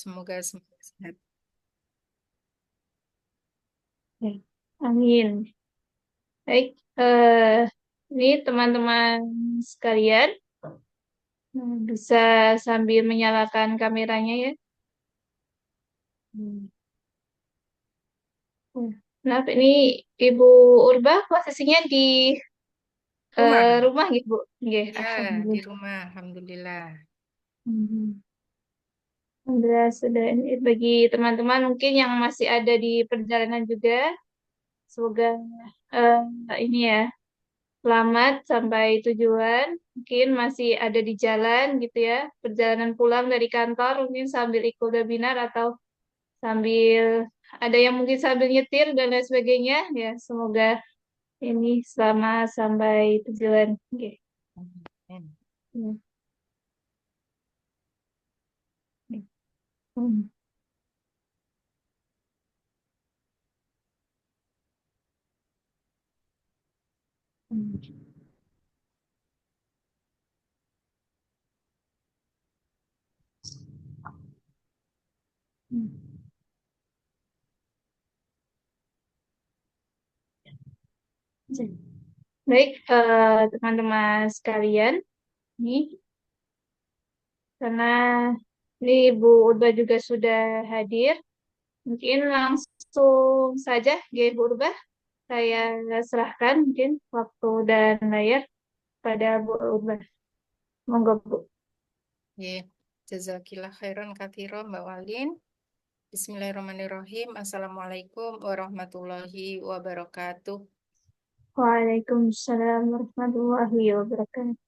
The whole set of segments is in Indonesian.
Semoga semoga sehat. Ya, amin. Baik, ini teman-teman sekalian bisa sambil menyalakan kameranya ya. Hmm. Nah, ini Ibu Urba posisinya di Rumah? rumah gitu, Bu. Nggih, Ya, di alhamdulillah. rumah. Alhamdulillah. Hmm. Alhamdulillah sudah ini bagi teman-teman mungkin yang masih ada di perjalanan juga, semoga eh, ini ya selamat sampai tujuan. Mungkin masih ada di jalan gitu ya, perjalanan pulang dari kantor mungkin sambil ikut webinar atau sambil ada yang mungkin sambil nyetir dan lain sebagainya ya. Semoga ini selamat sampai tujuan. Oke. Amin. Hmm. Hmm. Hmm. Hmm. Baik, teman-teman sekalian, nih karena ini Ibu Urba juga sudah hadir, mungkin langsung saja ya Ibu Urba, saya serahkan mungkin waktu dan layar pada Bu Urba. Monggo Bu. Ya, jazakillah khairan katsiro Mbak Walin. Bismillahirrahmanirrahim. Assalamualaikum warahmatullahi wabarakatuh. Waalaikumsalam warahmatullahi wabarakatuh.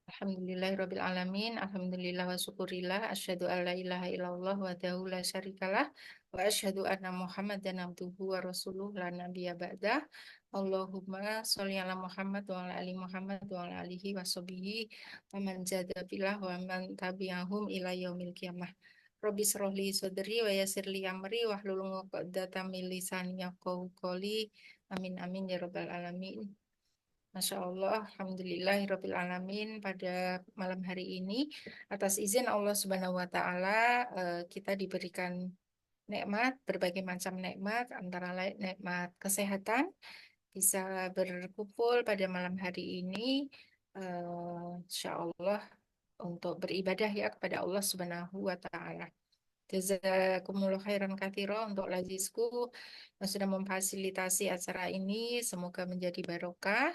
Alhamdulillahirabbil alamin. Alhamdulillah wa syukurillah. Asyhadu an la ilaha illallah wa la syarikalah wa asyhadu anna Muhammadan abduhu wa rasuluh la nabiyya ba'dah. Allahumma sholli ala Muhammad wa ala ali Muhammad wa ala alihi wa sahbihi wa man jada filah wa man tabi'ahum ila yaumil qiyamah. Rabbi shrah li sadri wa yassir li amri wa hlul 'uqdatam min lisani yafqahu qawli. Amin amin ya rabbal alamin. Masya Allah, Alhamdulillahirabbil alamin. Pada malam hari ini, atas izin Allah Subhanahu wa Ta'ala, kita diberikan nikmat, berbagai macam nikmat, antara lain nikmat kesehatan, bisa berkumpul pada malam hari ini, Insya Allah, untuk beribadah ya kepada Allah Subhanahu wa Ta'ala. Jazakumullah khairan katsira untuk Lazisku yang sudah memfasilitasi acara ini. Semoga menjadi barokah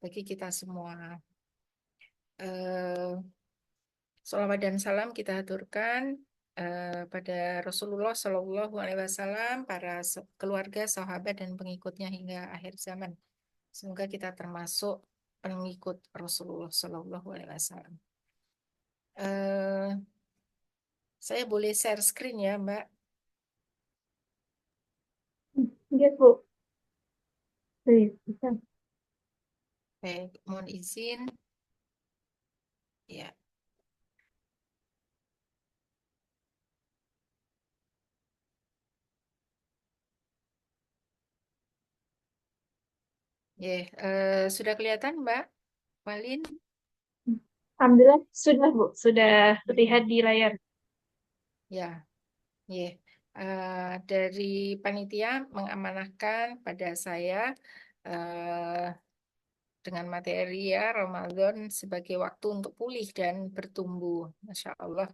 bagi kita semua. Eh, Salawat dan salam kita haturkan pada Rasulullah Shallallahu Alaihi Wasallam, para keluarga, sahabat dan pengikutnya hingga akhir zaman. Semoga kita termasuk pengikut Rasulullah Shallallahu Alaihi Wasallam. Eh, saya boleh share screen ya, Mbak? Iya Bu. Baik, bisa. Baik, mohon izin. Ya, ya, sudah kelihatan, Mbak Walin? Alhamdulillah sudah Bu, sudah terlihat di layar. Ya, ya. Dari panitia mengamanahkan pada saya dengan materi ya Ramadan sebagai waktu untuk pulih dan bertumbuh. Masya Allah,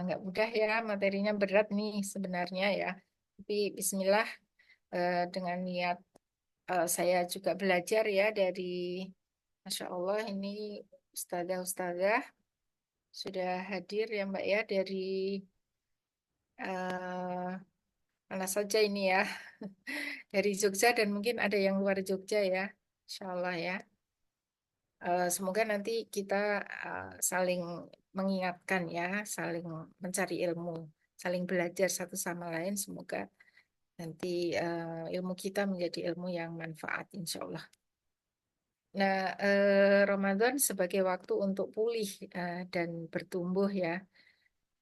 nggak mudah ya, materinya berat nih sebenarnya ya. Tapi Bismillah, dengan niat saya juga belajar ya dari Masya Allah ini ustazah-ustazah sudah hadir ya Mbak ya dari eh, mana saja ini ya, dari Jogja dan mungkin ada yang luar Jogja ya, Insya Allah ya. Semoga nanti kita saling mengingatkan ya, saling mencari ilmu, saling belajar satu sama lain. Semoga nanti ilmu kita menjadi ilmu yang manfaat, insya Allah. Nah, Ramadan sebagai waktu untuk pulih dan bertumbuh ya.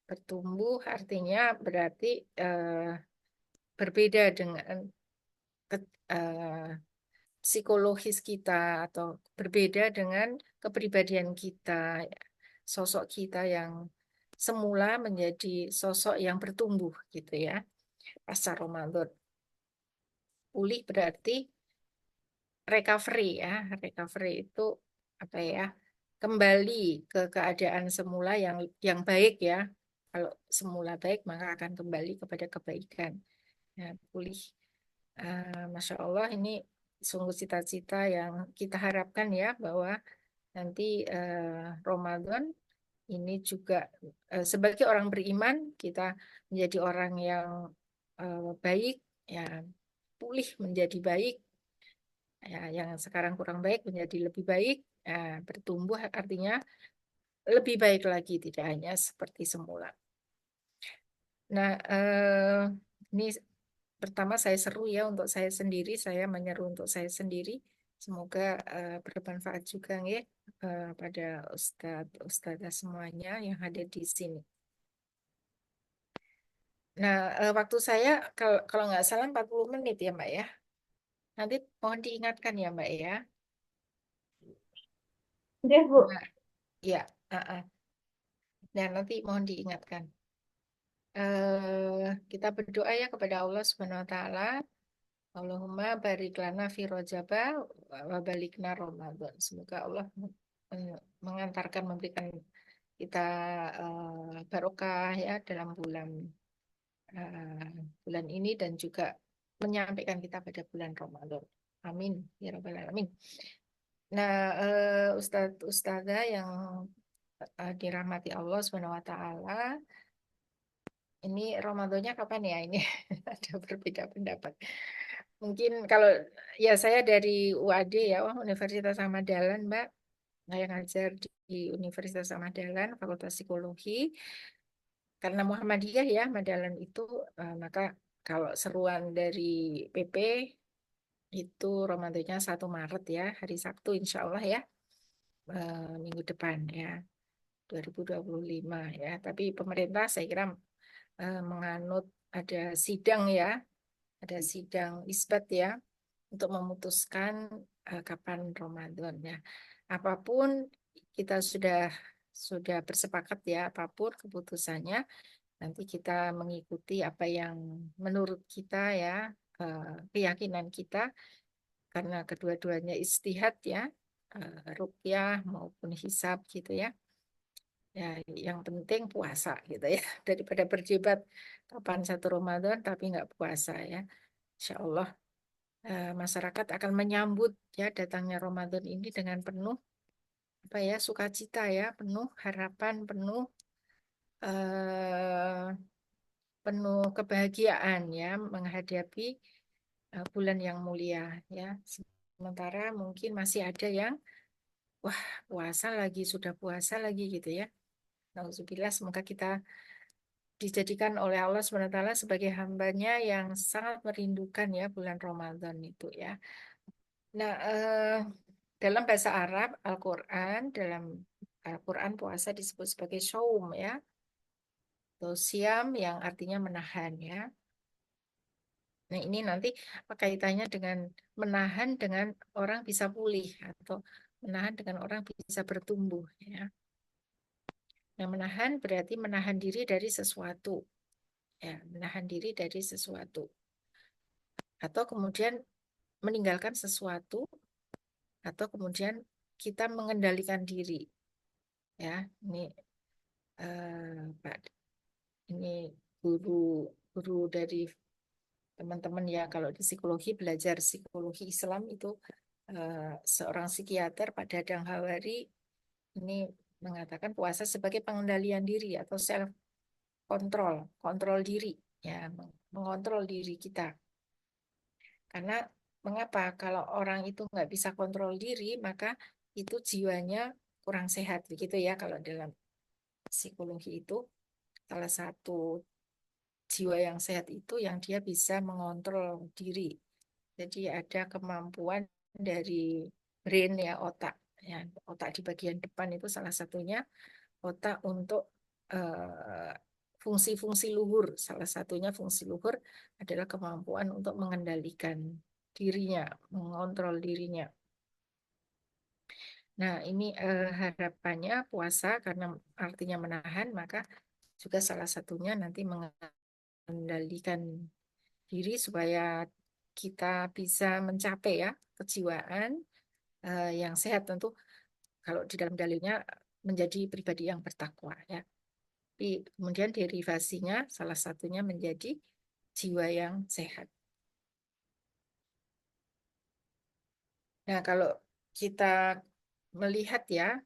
Bertumbuh artinya berarti berbeda dengan ke- eh, psikologis kita atau berbeda dengan kepribadian kita, sosok kita yang semula menjadi sosok yang bertumbuh gitu ya pasca Ramadan. Pulih berarti recovery ya. Recovery itu apa ya? Kembali ke keadaan semula yang baik ya. Kalau semula baik maka akan kembali kepada kebaikan. Ya, pulih. Masya Allah ini sungguh cita-cita yang kita harapkan ya bahwa nanti Ramadan ini juga sebagai orang beriman kita menjadi orang yang baik ya, pulih menjadi baik ya, yang sekarang kurang baik menjadi lebih baik, ya, bertumbuh artinya lebih baik lagi tidak hanya seperti semula. Nah, ini pertama saya seru ya untuk saya sendiri, saya menyeru untuk saya sendiri. Semoga bermanfaat juga ya pada Ustadz Ustadzah semuanya yang hadir di sini. Nah, waktu saya kalau nggak salah 40 menit ya Mbak ya. Nanti mohon diingatkan ya Mbak ya. Oke, Bu. Nah, ya, dan nanti mohon diingatkan. Kita berdoa ya kepada Allah Subhanahu Wa Taala. Allahumma barik lana fi Rajaba wa balikna Ramadan. Semoga Allah mengantarkan memberikan kita barokah ya dalam bulan ini dan juga menyampaikan kita pada bulan Ramadan. Amin ya rabbal alamin. Nah, Ustadz Ustazah yang dirahmati Allah Subhanahu wa taala, ini Ramadannya kapan ya ini? Ada berbeda pendapat. Mungkin kalau ya saya dari UAD ya, Universitas Ahmad Dahlan, Mbak. Saya ngajar di Universitas Ahmad Dahlan, Fakultas Psikologi. Karena Muhammadiyah ya, Ahmad Dahlan itu, maka kalau seruan dari PP itu Ramadannya 1 Maret ya, hari Sabtu insya Allah ya, minggu depan ya, 2025 ya. Tapi pemerintah saya kira menganut ada sidang ya, ada sidang isbat ya untuk memutuskan kapan Ramadan ya. Apapun kita sudah bersepakat ya, apapun keputusannya nanti kita mengikuti apa yang menurut kita ya, keyakinan kita karena kedua-duanya istihad ya, ruqyah maupun hisab gitu ya. Ya, yang penting puasa gitu ya daripada berdebat kapan 1 Ramadan tapi nggak puasa ya. Insya Allah masyarakat akan menyambut ya datangnya Ramadan ini dengan penuh apa ya sukacita ya, penuh harapan, eh, penuh kebahagiaan ya menghadapi bulan yang mulia ya. Sementara mungkin masih ada yang wah puasa lagi sudah puasa lagi gitu ya. Nauzubillah, semoga kita dijadikan oleh Allah SWT sebagai hambanya yang sangat merindukan ya bulan Ramadan itu ya. Nah, dalam bahasa Arab, dalam Al-Quran puasa disebut sebagai shaum ya, atau siam yang artinya menahan ya. Nah, ini nanti apa kaitannya dengan menahan dengan orang bisa pulih atau menahan dengan orang bisa bertumbuh ya. Nah, menahan berarti menahan diri dari sesuatu ya, menahan diri dari sesuatu atau kemudian meninggalkan sesuatu atau kemudian kita mengendalikan diri ya. Ini Pak, ini guru guru dari teman-teman ya kalau di psikologi belajar psikologi Islam itu seorang psikiater Pak Dadang Hawari ini mengatakan puasa sebagai pengendalian diri atau self control, kontrol diri ya, mengontrol diri kita. Karena mengapa kalau orang itu nggak bisa kontrol diri maka itu jiwanya kurang sehat begitu ya kalau dalam psikologi itu salah satu jiwa yang sehat itu yang dia bisa mengontrol diri. Jadi ada kemampuan dari brain ya otak ya otak di bagian depan itu salah satunya otak untuk eh, fungsi-fungsi luhur. Salah satunya fungsi luhur adalah kemampuan untuk mengendalikan dirinya, mengontrol dirinya. Nah, ini harapannya puasa karena artinya menahan, maka juga salah satunya nanti mengendalikan diri supaya kita bisa mencapai ya kejiwaan yang sehat, tentu kalau di dalam dalilnya menjadi pribadi yang bertakwa ya. Kemudian derivasinya salah satunya menjadi jiwa yang sehat. Nah, kalau kita melihat ya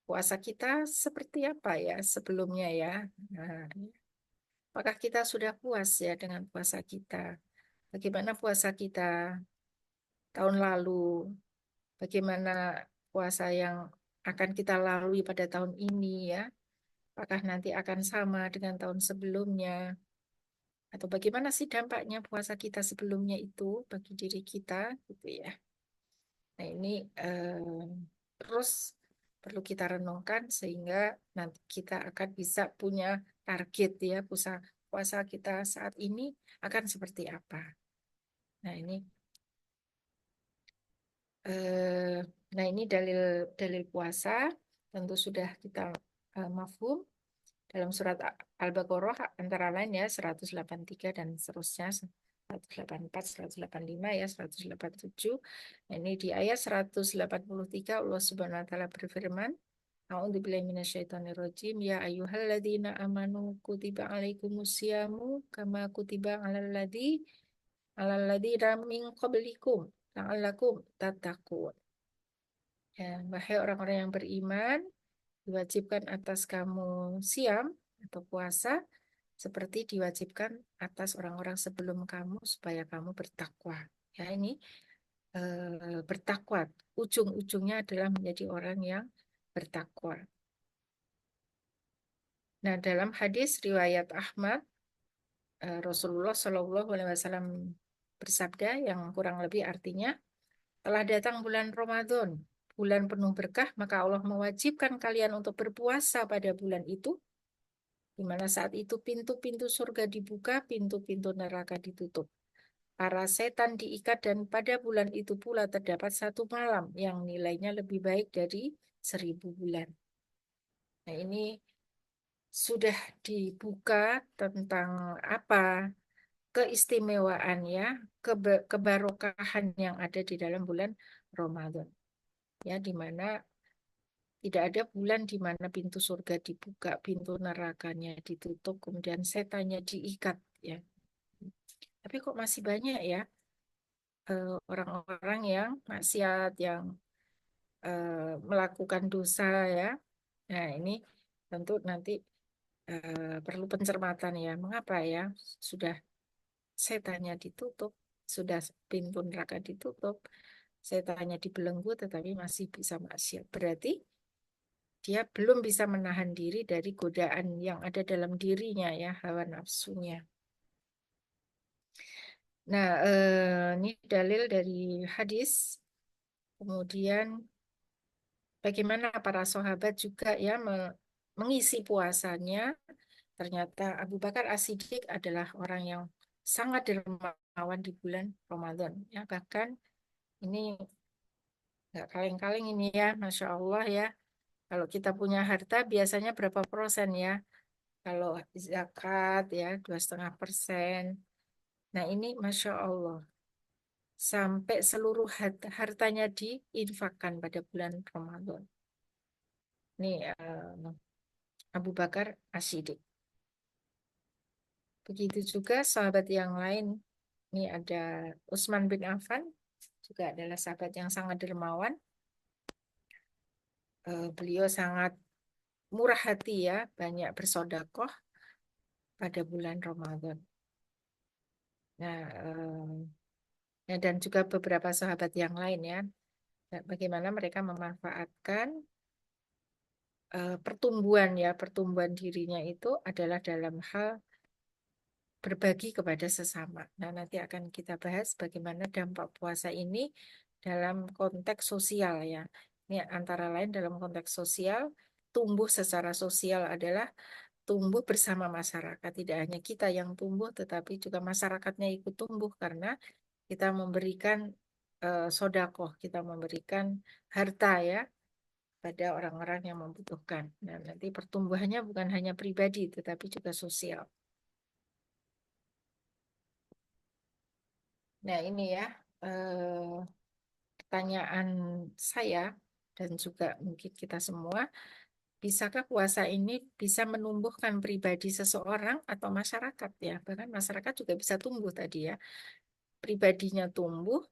puasa kita seperti apa ya sebelumnya ya. Nah, apakah kita sudah puas ya dengan puasa kita? Bagaimana puasa kita tahun lalu? Bagaimana puasa yang akan kita lalui pada tahun ini ya? Apakah nanti akan sama dengan tahun sebelumnya? Atau bagaimana sih dampaknya puasa kita sebelumnya itu bagi diri kita gitu ya. Nah, ini terus perlu kita renungkan sehingga nanti kita akan bisa punya target ya puasa kita saat ini akan seperti apa. Nah, eh, ini dalil dalil puasa tentu sudah kita mafhum dalam surat Al-Baqarah antara lain ya 183 dan seterusnya 184, 185 ya 187. Nah, ini di ayat 183 Allah Subhanahu wa taala berfirman, A'udzubillahi minasyaitonirrajim ya ayyuhalladzina amanu kutiba alaikumusyamu kama kutiba alal ladzina min qablikum la'allakum tattaqun. Ya, wahai orang-orang yang beriman, diwajibkan atas kamu siam atau puasa seperti diwajibkan atas orang-orang sebelum kamu supaya kamu bertakwa. Ya, ini bertakwa ujung-ujungnya adalah menjadi orang yang bertakwa. Nah, dalam hadis riwayat Ahmad, Rasulullah Shallallahu Alaihi Wasallam bersabda yang kurang lebih artinya, telah datang bulan Ramadan, bulan penuh berkah, maka Allah mewajibkan kalian untuk berpuasa pada bulan itu, di mana saat itu pintu-pintu surga dibuka, pintu-pintu neraka ditutup. Para setan diikat dan pada bulan itu pula terdapat satu malam yang nilainya lebih baik dari 1.000 bulan. Nah, ini sudah dibuka tentang apa keistimewaan ya, kebarokahan yang ada di dalam bulan Ramadan. Ya, di mana tidak ada bulan di mana pintu surga dibuka, pintu nerakanya ditutup, kemudian setannya diikat ya. Tapi kok masih banyak ya orang-orang yang maksiat, yang melakukan dosa ya. Nah, ini tentu nanti perlu pencermatan ya. Mengapa ya sudah setannya ditutup, sudah pintu neraka ditutup, setannya dibelenggu tetapi masih bisa maksiat. Berarti dia belum bisa menahan diri dari godaan yang ada dalam dirinya ya, hawa nafsunya. Nah, ini dalil dari hadis. Kemudian bagaimana para sahabat juga ya mengisi puasanya. Ternyata Abu Bakar As-Siddiq adalah orang yang sangat dermawan di bulan Ramadan. Ya, bahkan ini nggak kaleng-kaleng ini ya, Masya Allah ya. Kalau kita punya harta biasanya berapa persen ya? Kalau zakat ya 2,5%. Nah ini Masya Allah. Sampai seluruh hartanya diinfakkan pada bulan Ramadan. Ini Abu Bakar As-Siddiq. Begitu juga sahabat yang lain. Ini ada Utsman bin Affan, juga adalah sahabat yang sangat dermawan. Beliau sangat murah hati ya, banyak bersodakoh pada bulan Ramadan. Nah, ya, dan juga beberapa sahabat yang lain ya, bagaimana mereka memanfaatkan pertumbuhan ya, pertumbuhan dirinya itu adalah dalam hal berbagi kepada sesama. Nah, nanti akan kita bahas bagaimana dampak puasa ini dalam konteks sosial ya. Ini antara lain dalam konteks sosial, tumbuh secara sosial adalah tumbuh bersama masyarakat. Tidak hanya kita yang tumbuh, tetapi juga masyarakatnya ikut tumbuh karena kita memberikan sodakoh, kita memberikan harta ya, pada orang-orang yang membutuhkan. Nah, nanti pertumbuhannya bukan hanya pribadi, tetapi juga sosial. Nah, ini ya pertanyaan saya dan juga mungkin kita semua, bisakah puasa ini bisa menumbuhkan pribadi seseorang atau masyarakat ya? Bahkan masyarakat juga bisa tumbuh tadi ya. Pribadinya tumbuh,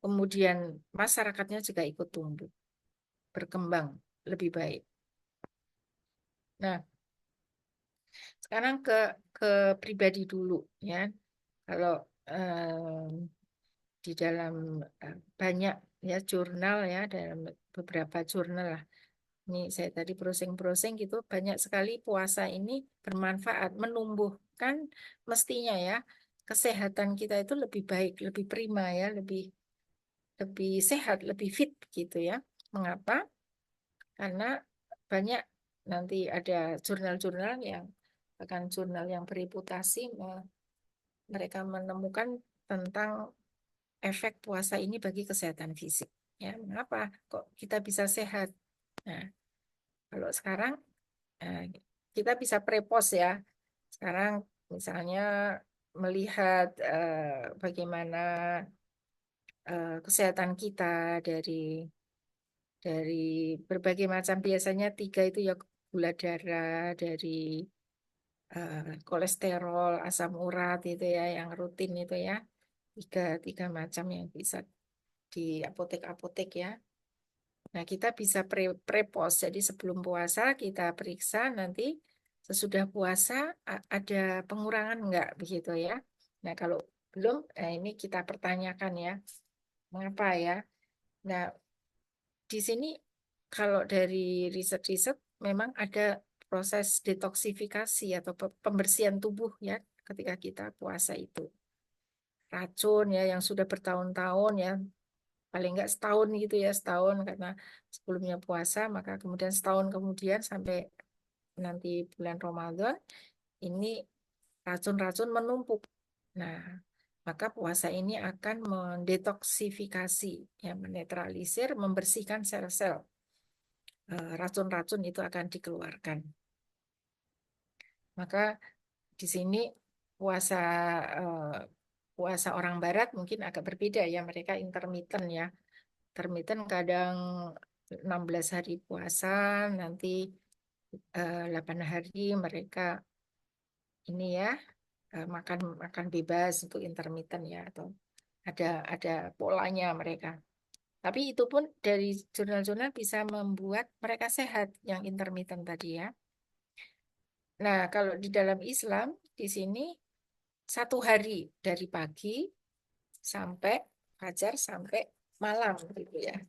kemudian masyarakatnya juga ikut tumbuh, berkembang lebih baik. Nah, sekarang ke pribadi dulu ya. Kalau di dalam banyak ya jurnal ya, dalam beberapa jurnal lah. Ini saya tadi browsing-browsing gitu, banyak sekali puasa ini bermanfaat, menumbuhkan mestinya ya kesehatan kita itu lebih baik, lebih prima ya, lebih lebih sehat, lebih fit gitu ya. Mengapa? Karena banyak nanti ada jurnal-jurnal yang bahkan jurnal yang bereputasi mereka menemukan tentang efek puasa ini bagi kesehatan fisik. Ya, mengapa kok kita bisa sehat? Nah, kalau sekarang eh, kita bisa prepos ya. Sekarang misalnya melihat bagaimana kesehatan kita dari berbagai macam, biasanya tiga itu ya, gula darah, dari kolesterol, asam urat itu ya yang rutin itu ya, tiga macam yang bisa di apotek-apotek ya. Nah, kita bisa prepos. Jadi sebelum puasa kita periksa, nanti sesudah puasa ada pengurangan enggak begitu ya. Nah, kalau belum, ini kita pertanyakan ya. Mengapa ya? Nah, di sini kalau dari riset-riset memang ada proses detoksifikasi atau pembersihan tubuh ya ketika kita puasa itu. Racun ya yang sudah bertahun-tahun ya, paling enggak setahun gitu ya, setahun karena sebelumnya puasa, maka kemudian setahun kemudian sampai nanti bulan Ramadan ini racun-racun menumpuk. Nah, maka puasa ini akan mendetoksifikasi, ya, menetralisir, membersihkan sel-sel. Racun-racun itu akan dikeluarkan. Maka di sini puasa eh, puasa orang Barat mungkin agak berbeda ya, mereka intermittent ya. Intermittent kadang 16 hari puasa, nanti 8 hari mereka ini ya makan makan bebas, untuk intermittent ya, atau ada polanya mereka. Tapi itu pun dari jurnal-jurnal bisa membuat mereka sehat yang intermittent tadi ya. Nah, kalau di dalam Islam di sini 1 hari dari pagi sampai fajar sampai malam gitu ya.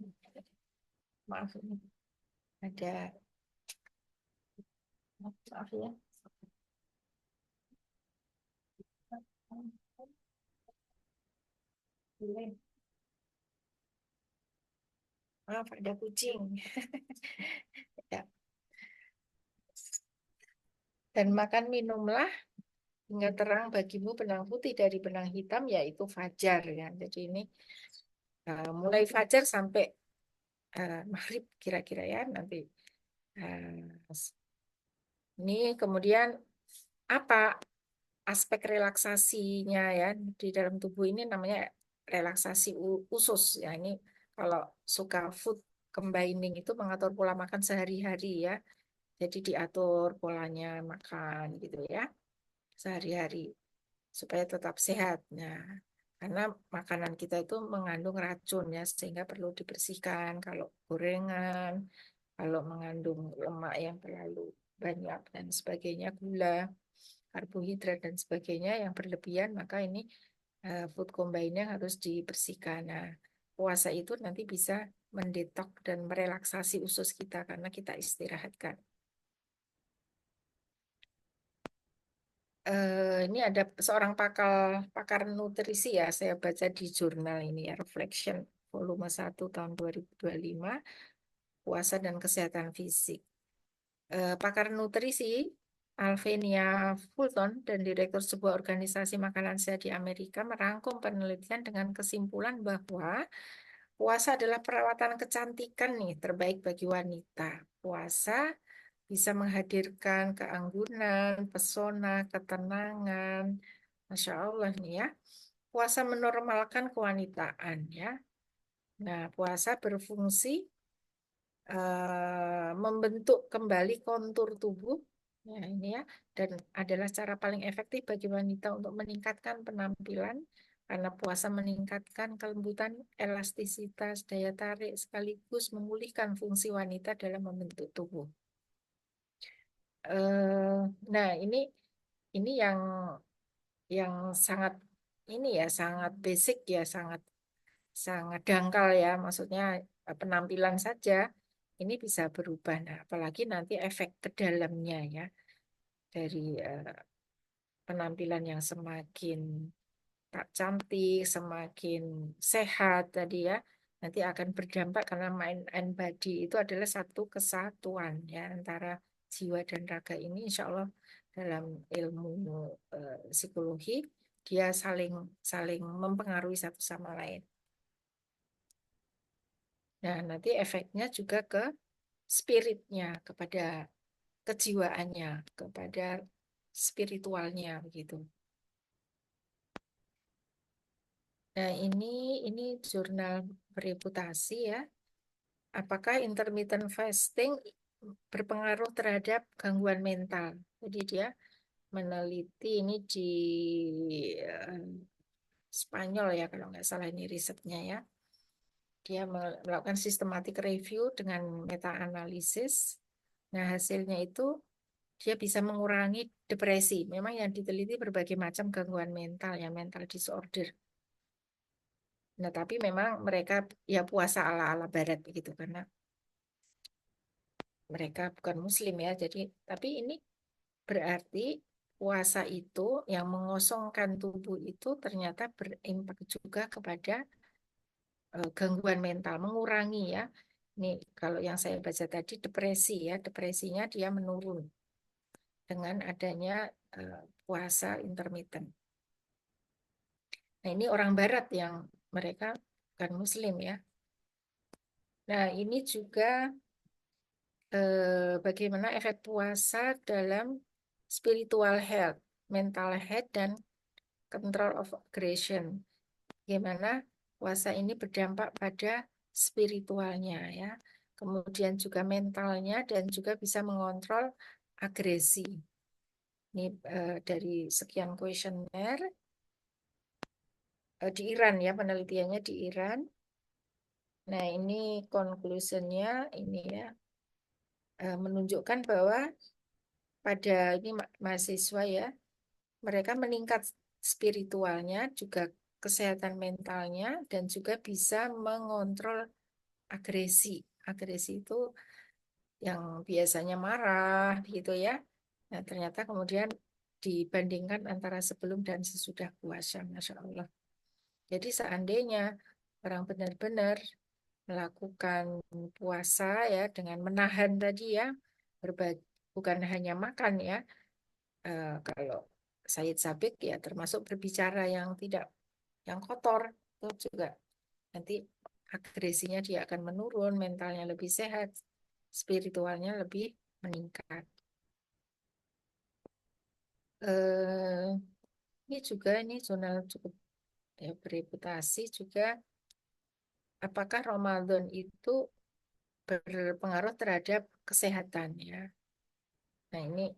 Maaf ini ada maaf ya. Maaf ada kucing. Ya. Dan makan minumlah hingga terang bagimu benang putih dari benang hitam, yaitu fajar ya. Jadi ini mulai fajar sampai maghrib kira-kira ya nanti. Uh, ini kemudian apa aspek relaksasinya ya di dalam tubuh ini, namanya relaksasi usus ya. Ini kalau suka food combining itu mengatur pola makan sehari-hari ya. Jadi diatur polanya makan gitu ya sehari-hari supaya tetap sehat. Nah, karena makanan kita itu mengandung racun ya, sehingga perlu dibersihkan. Kalau gorengan, kalau mengandung lemak yang terlalu banyak dan sebagainya, gula, karbohidrat dan sebagainya yang berlebihan, maka ini food combine harus dibersihkan. Nah, puasa itu nanti bisa mendetok dan merelaksasi usus kita karena kita istirahatkan. Ini ada seorang pakar nutrisi ya, saya baca di jurnal ini ya, Reflection volume 1 tahun 2025, puasa dan kesehatan fisik. Pakar nutrisi Alvenia Fulton dan direktur sebuah organisasi makanan sehat di Amerika merangkum penelitian dengan kesimpulan bahwa puasa adalah perawatan kecantikan nih terbaik bagi wanita. Puasa bisa menghadirkan keanggunan, pesona, ketenangan. Masya Allah nih ya. Puasa menormalkan kewanitaan ya. Nah, puasa berfungsi membentuk kembali kontur tubuh. Ya, ini ya, dan adalah cara paling efektif bagi wanita untuk meningkatkan penampilan karena puasa meningkatkan kelembutan, elastisitas, daya tarik sekaligus memulihkan fungsi wanita dalam membentuk tubuh. Eh, nah, ini yang sangat ini ya sangat basic ya, sangat sangat dangkal ya, maksudnya penampilan saja ini bisa berubah. Nah, apalagi nanti efek ke dalamnya ya dari penampilan yang semakin tak cantik, semakin sehat tadi ya, nanti akan berdampak karena mind and body itu adalah satu kesatuan ya antara jiwa dan raga ini, insya Allah dalam ilmu psikologi dia saling saling mempengaruhi satu sama lain. Nah, nanti efeknya juga ke spiritnya, kepada kejiwaannya, kepada spiritualnya begitu. Nah, ini jurnal bereputasi ya. Apakah intermittent fasting berpengaruh terhadap gangguan mental? Jadi dia meneliti ini di eh, Spanyol ya kalau nggak salah ini risetnya ya. Dia melakukan systematic review dengan meta-analisis. Nah, hasilnya itu dia bisa mengurangi depresi. Memang yang diteliti berbagai macam gangguan mental ya, mental disorder. Nah, tapi memang mereka ya puasa ala-ala barat begitu karena mereka bukan muslim ya. Jadi, tapi ini berarti puasa itu yang mengosongkan tubuh itu ternyata berimpak juga kepada gangguan mental, mengurangi ya. Ini kalau yang saya baca tadi depresi ya, depresinya dia menurun dengan adanya puasa intermittent. Nah, ini orang barat yang mereka bukan muslim ya. Nah, ini juga bagaimana efek puasa dalam spiritual health, mental health, dan control of aggression. Bagaimana puasa ini berdampak pada spiritualnya ya. Kemudian juga mentalnya dan juga bisa mengontrol agresi. Ini dari sekian kuesioner di Iran ya, penelitiannya di Iran. Nah, ini conclusionnya ini ya menunjukkan bahwa pada ini mahasiswa ya, mereka meningkat spiritualnya, juga kesehatan mentalnya, dan juga bisa mengontrol agresi. Agresi itu yang biasanya marah gitu ya. Nah, ternyata kemudian dibandingkan antara sebelum dan sesudah puasa, Masya Allah. Jadi seandainya orang benar-benar melakukan puasa ya dengan menahan tadi ya, berbagi, bukan hanya makan ya, kalau Said Sabik ya termasuk berbicara yang tidak yang kotor itu juga nanti agresinya dia akan menurun, mentalnya lebih sehat, spiritualnya lebih meningkat. Eh, ini juga ini jurnal cukup ya, bereputasi juga. Apakah Ramadan itu berpengaruh terhadap kesehatan ya? Nah ini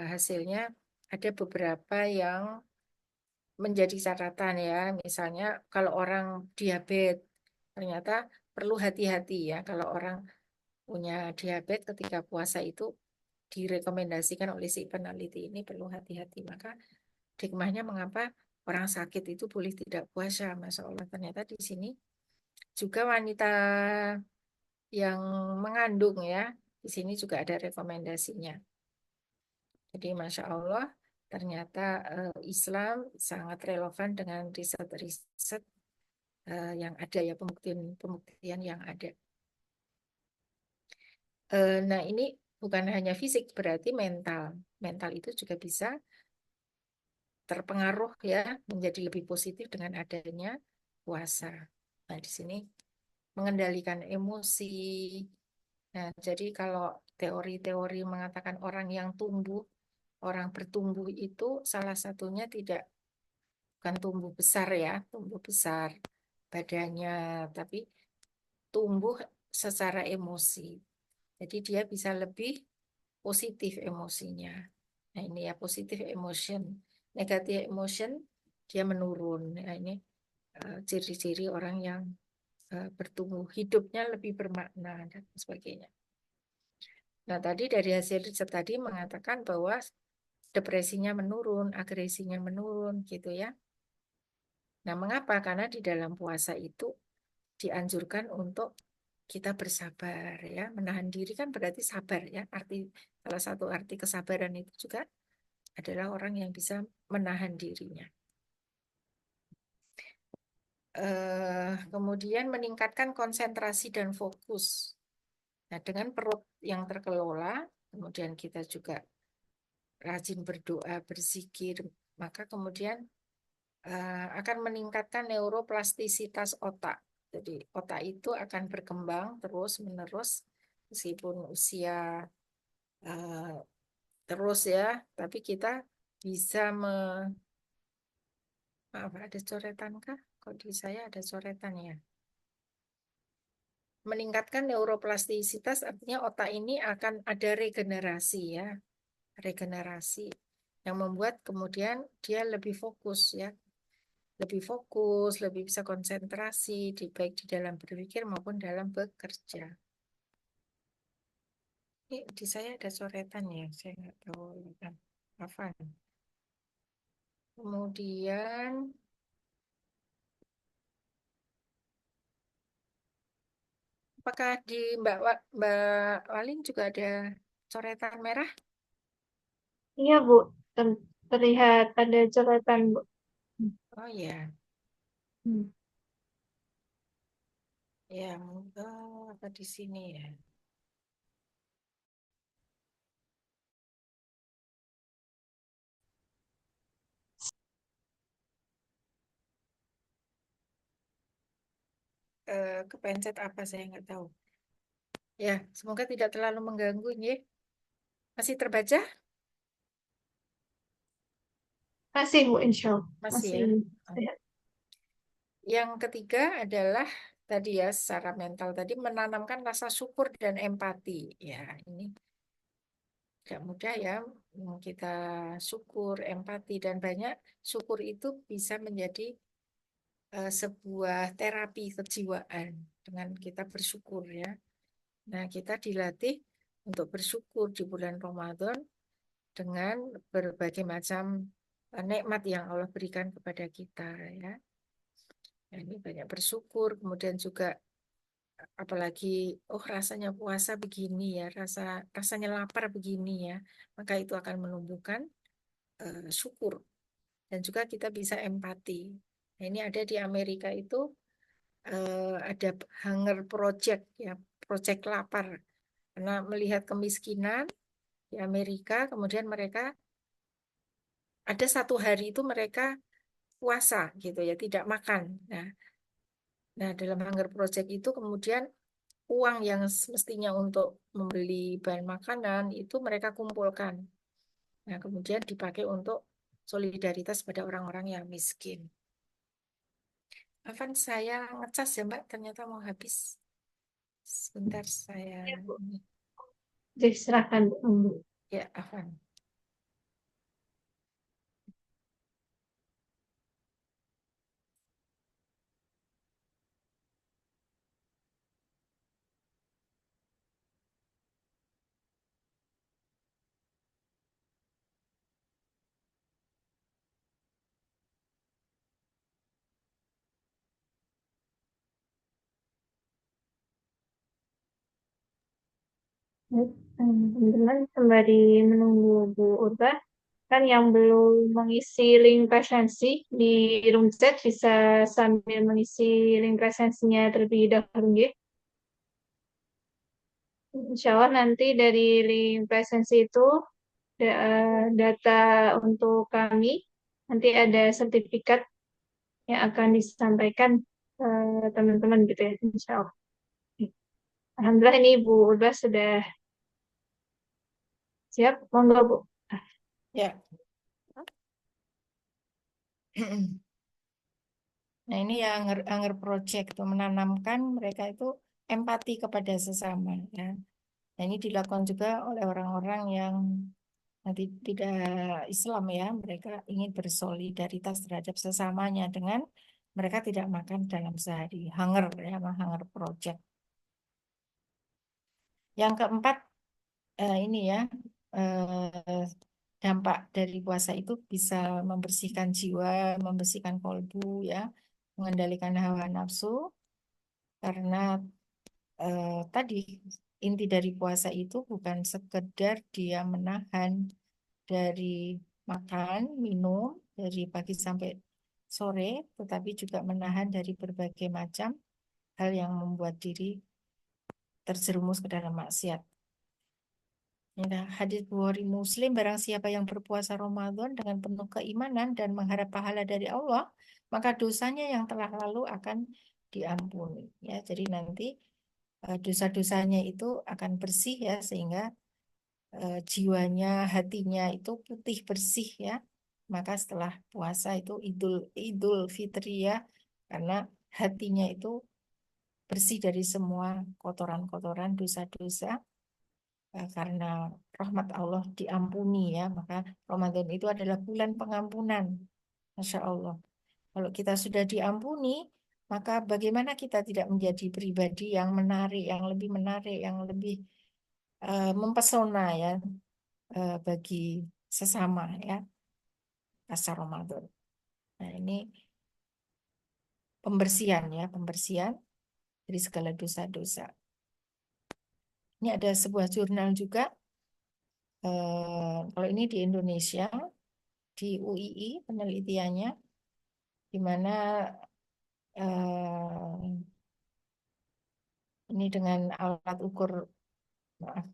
hasilnya ada beberapa yang menjadi catatan ya. Misalnya kalau orang diabetes, ternyata perlu hati-hati ya. Kalau orang punya diabetes ketika puasa itu direkomendasikan oleh si peneliti ini perlu hati-hati. Maka hikmahnya mengapa orang sakit itu boleh tidak puasa. Masya Allah ternyata di sini juga wanita yang mengandung ya. Di sini juga ada rekomendasinya. Jadi Masya Allah ternyata Islam sangat relevan dengan riset-riset yang ada ya, pembuktian yang ada. Nah ini bukan hanya fisik, berarti mental. Mental itu juga bisa terpengaruh ya menjadi lebih positif dengan adanya puasa. Nah, di sini mengendalikan emosi. Nah, jadi kalau teori-teori mengatakan orang yang tumbuh, orang bertumbuh itu salah satunya tidak bukan tumbuh besar ya, tumbuh besar badannya, tapi tumbuh secara emosi. Jadi dia bisa lebih positif emosinya. Nah, ini ya positif emotion. Negatif emotion dia menurun. Nah, ini ciri-ciri orang yang bertumbuh hidupnya lebih bermakna dan sebagainya. Nah, tadi dari hasil riset tadi mengatakan bahwa depresinya menurun, agresinya menurun gitu ya. Nah, mengapa? Karena di dalam puasa itu dianjurkan untuk kita bersabar ya. Menahan diri kan berarti sabar ya. Arti salah satu arti kesabaran itu juga adalah orang yang bisa menahan dirinya. Kemudian meningkatkan konsentrasi dan fokus. Nah, dengan perut yang terkelola, kemudian kita juga rajin berdoa, berzikir, maka kemudian akan meningkatkan neuroplastisitas otak. Jadi otak itu akan berkembang terus-menerus meskipun usia uh, terus ya, tapi kita bisa maaf ada coretan kah? Kok di saya ada coretan ya? Meningkatkan neuroplastisitas artinya otak ini akan ada regenerasi ya, regenerasi yang membuat kemudian dia lebih fokus ya, lebih fokus, lebih bisa konsentrasi baik di dalam berpikir maupun dalam bekerja. Ini di saya ada coretan ya, saya nggak tahu apa. Kemudian apakah di Mbak Walin juga ada coretan merah? Iya, Bu. Terlihat ada coretan, Bu. Oh ya, Hmm. ya, apa di sini ya? Kepencet apa saya nggak tahu. Ya, semoga tidak terlalu mengganggu ya. Masih terbaca? Masih, Bu, insya Allah. Masih Masih ya. sehat. Yang ketiga adalah tadi ya secara mental tadi menanamkan rasa syukur dan empati. Ya, ini tidak mudah ya. Kita syukur, empati dan banyak syukur itu bisa menjadi sebuah terapi kejiwaan dengan kita bersyukur ya. Nah, kita dilatih untuk bersyukur di bulan Ramadan dengan berbagai macam nikmat yang Allah berikan kepada kita ya. Nah, ini banyak bersyukur, kemudian juga apalagi oh rasanya puasa begini ya, rasanya lapar begini ya, maka itu akan menumbuhkan syukur dan juga kita bisa empati. Nah, ini ada di Amerika itu ada Hunger Project ya, project lapar karena melihat kemiskinan di Amerika, kemudian mereka ada satu hari itu mereka puasa gitu ya, tidak makan. Nah, dalam Hunger Project itu kemudian uang yang semestinya untuk membeli bahan makanan itu mereka kumpulkan. Nah, kemudian dipakai untuk solidaritas pada orang-orang yang miskin. Afan, saya ngecas ya Mbak, ternyata mau habis. Sebentar saya Iya, Bu. ini. Jadi silakan, Bu. Ya, Afan. Teman-teman sembari menunggu Bu Urba, kan yang belum mengisi link presensi di room chat bisa sambil mengisi link presensinya terlebih dahulu ya. Insya Allah nanti dari link presensi itu data untuk kami nanti ada sertifikat yang akan disampaikan teman-teman gitu ya, insya Allah. Alhamdulillah ini Bu Ulbas sudah siap, monggo Bu. Ya. Nah, ini yang Anger Project tuh menanamkan mereka itu empati kepada sesama ya. Nah, ini dilakukan juga oleh orang-orang yang nanti tidak Islam ya. Mereka ingin bersolidaritas terhadap sesamanya dengan mereka tidak makan dalam sehari. Hunger ya, Hunger Project. Yang keempat ini ya, eh, dampak dari puasa itu bisa membersihkan jiwa, membersihkan kolbu ya, mengendalikan hawa nafsu karena tadi inti dari puasa itu bukan sekedar dia menahan dari makan, minum dari pagi sampai sore, tetapi juga menahan dari berbagai macam hal yang membuat diri terjerumus ke dalam maksiat. Ya, hadis Bukhari Muslim, barang siapa yang berpuasa Ramadan dengan penuh keimanan dan mengharap pahala dari Allah, maka dosanya yang telah lalu akan diampuni. Ya, jadi nanti dosa-dosanya itu akan bersih ya, sehingga jiwanya, hatinya itu putih bersih ya. Maka setelah puasa itu Idul Idul Fitri ya, karena hatinya itu bersih dari semua kotoran-kotoran dosa-dosa karena rahmat Allah diampuni ya, maka Ramadan itu adalah bulan pengampunan. Masya Allah. Kalau kita sudah diampuni, maka bagaimana kita tidak menjadi pribadi yang menarik, yang lebih mempesona ya bagi sesama ya pasca Ramadan. Nah, ini pembersihan ya, pembersihan dari segala dosa-dosa. Ini ada sebuah jurnal juga, kalau ini di Indonesia, di UII penelitiannya, di mana eh, ini dengan alat ukur, maaf,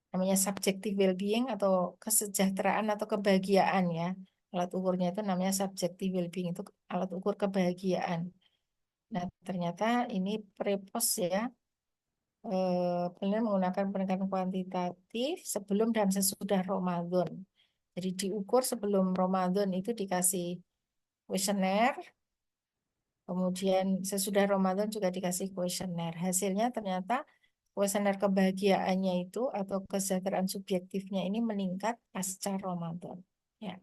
namanya subjective well-being atau kesejahteraan atau kebahagiaan ya. Alat ukurnya itu namanya subjective well-being, itu alat ukur kebahagiaan. Nah, ternyata ini prepos ya, benar menggunakan pendekatan kuantitatif sebelum dan sesudah Ramadan. Jadi diukur sebelum Ramadan itu dikasih kuesioner, kemudian sesudah Ramadan juga dikasih kuesioner. Hasilnya ternyata kuesioner kebahagiaannya itu atau kesejahteraan subjektifnya ini meningkat pasca Ramadan. Ya,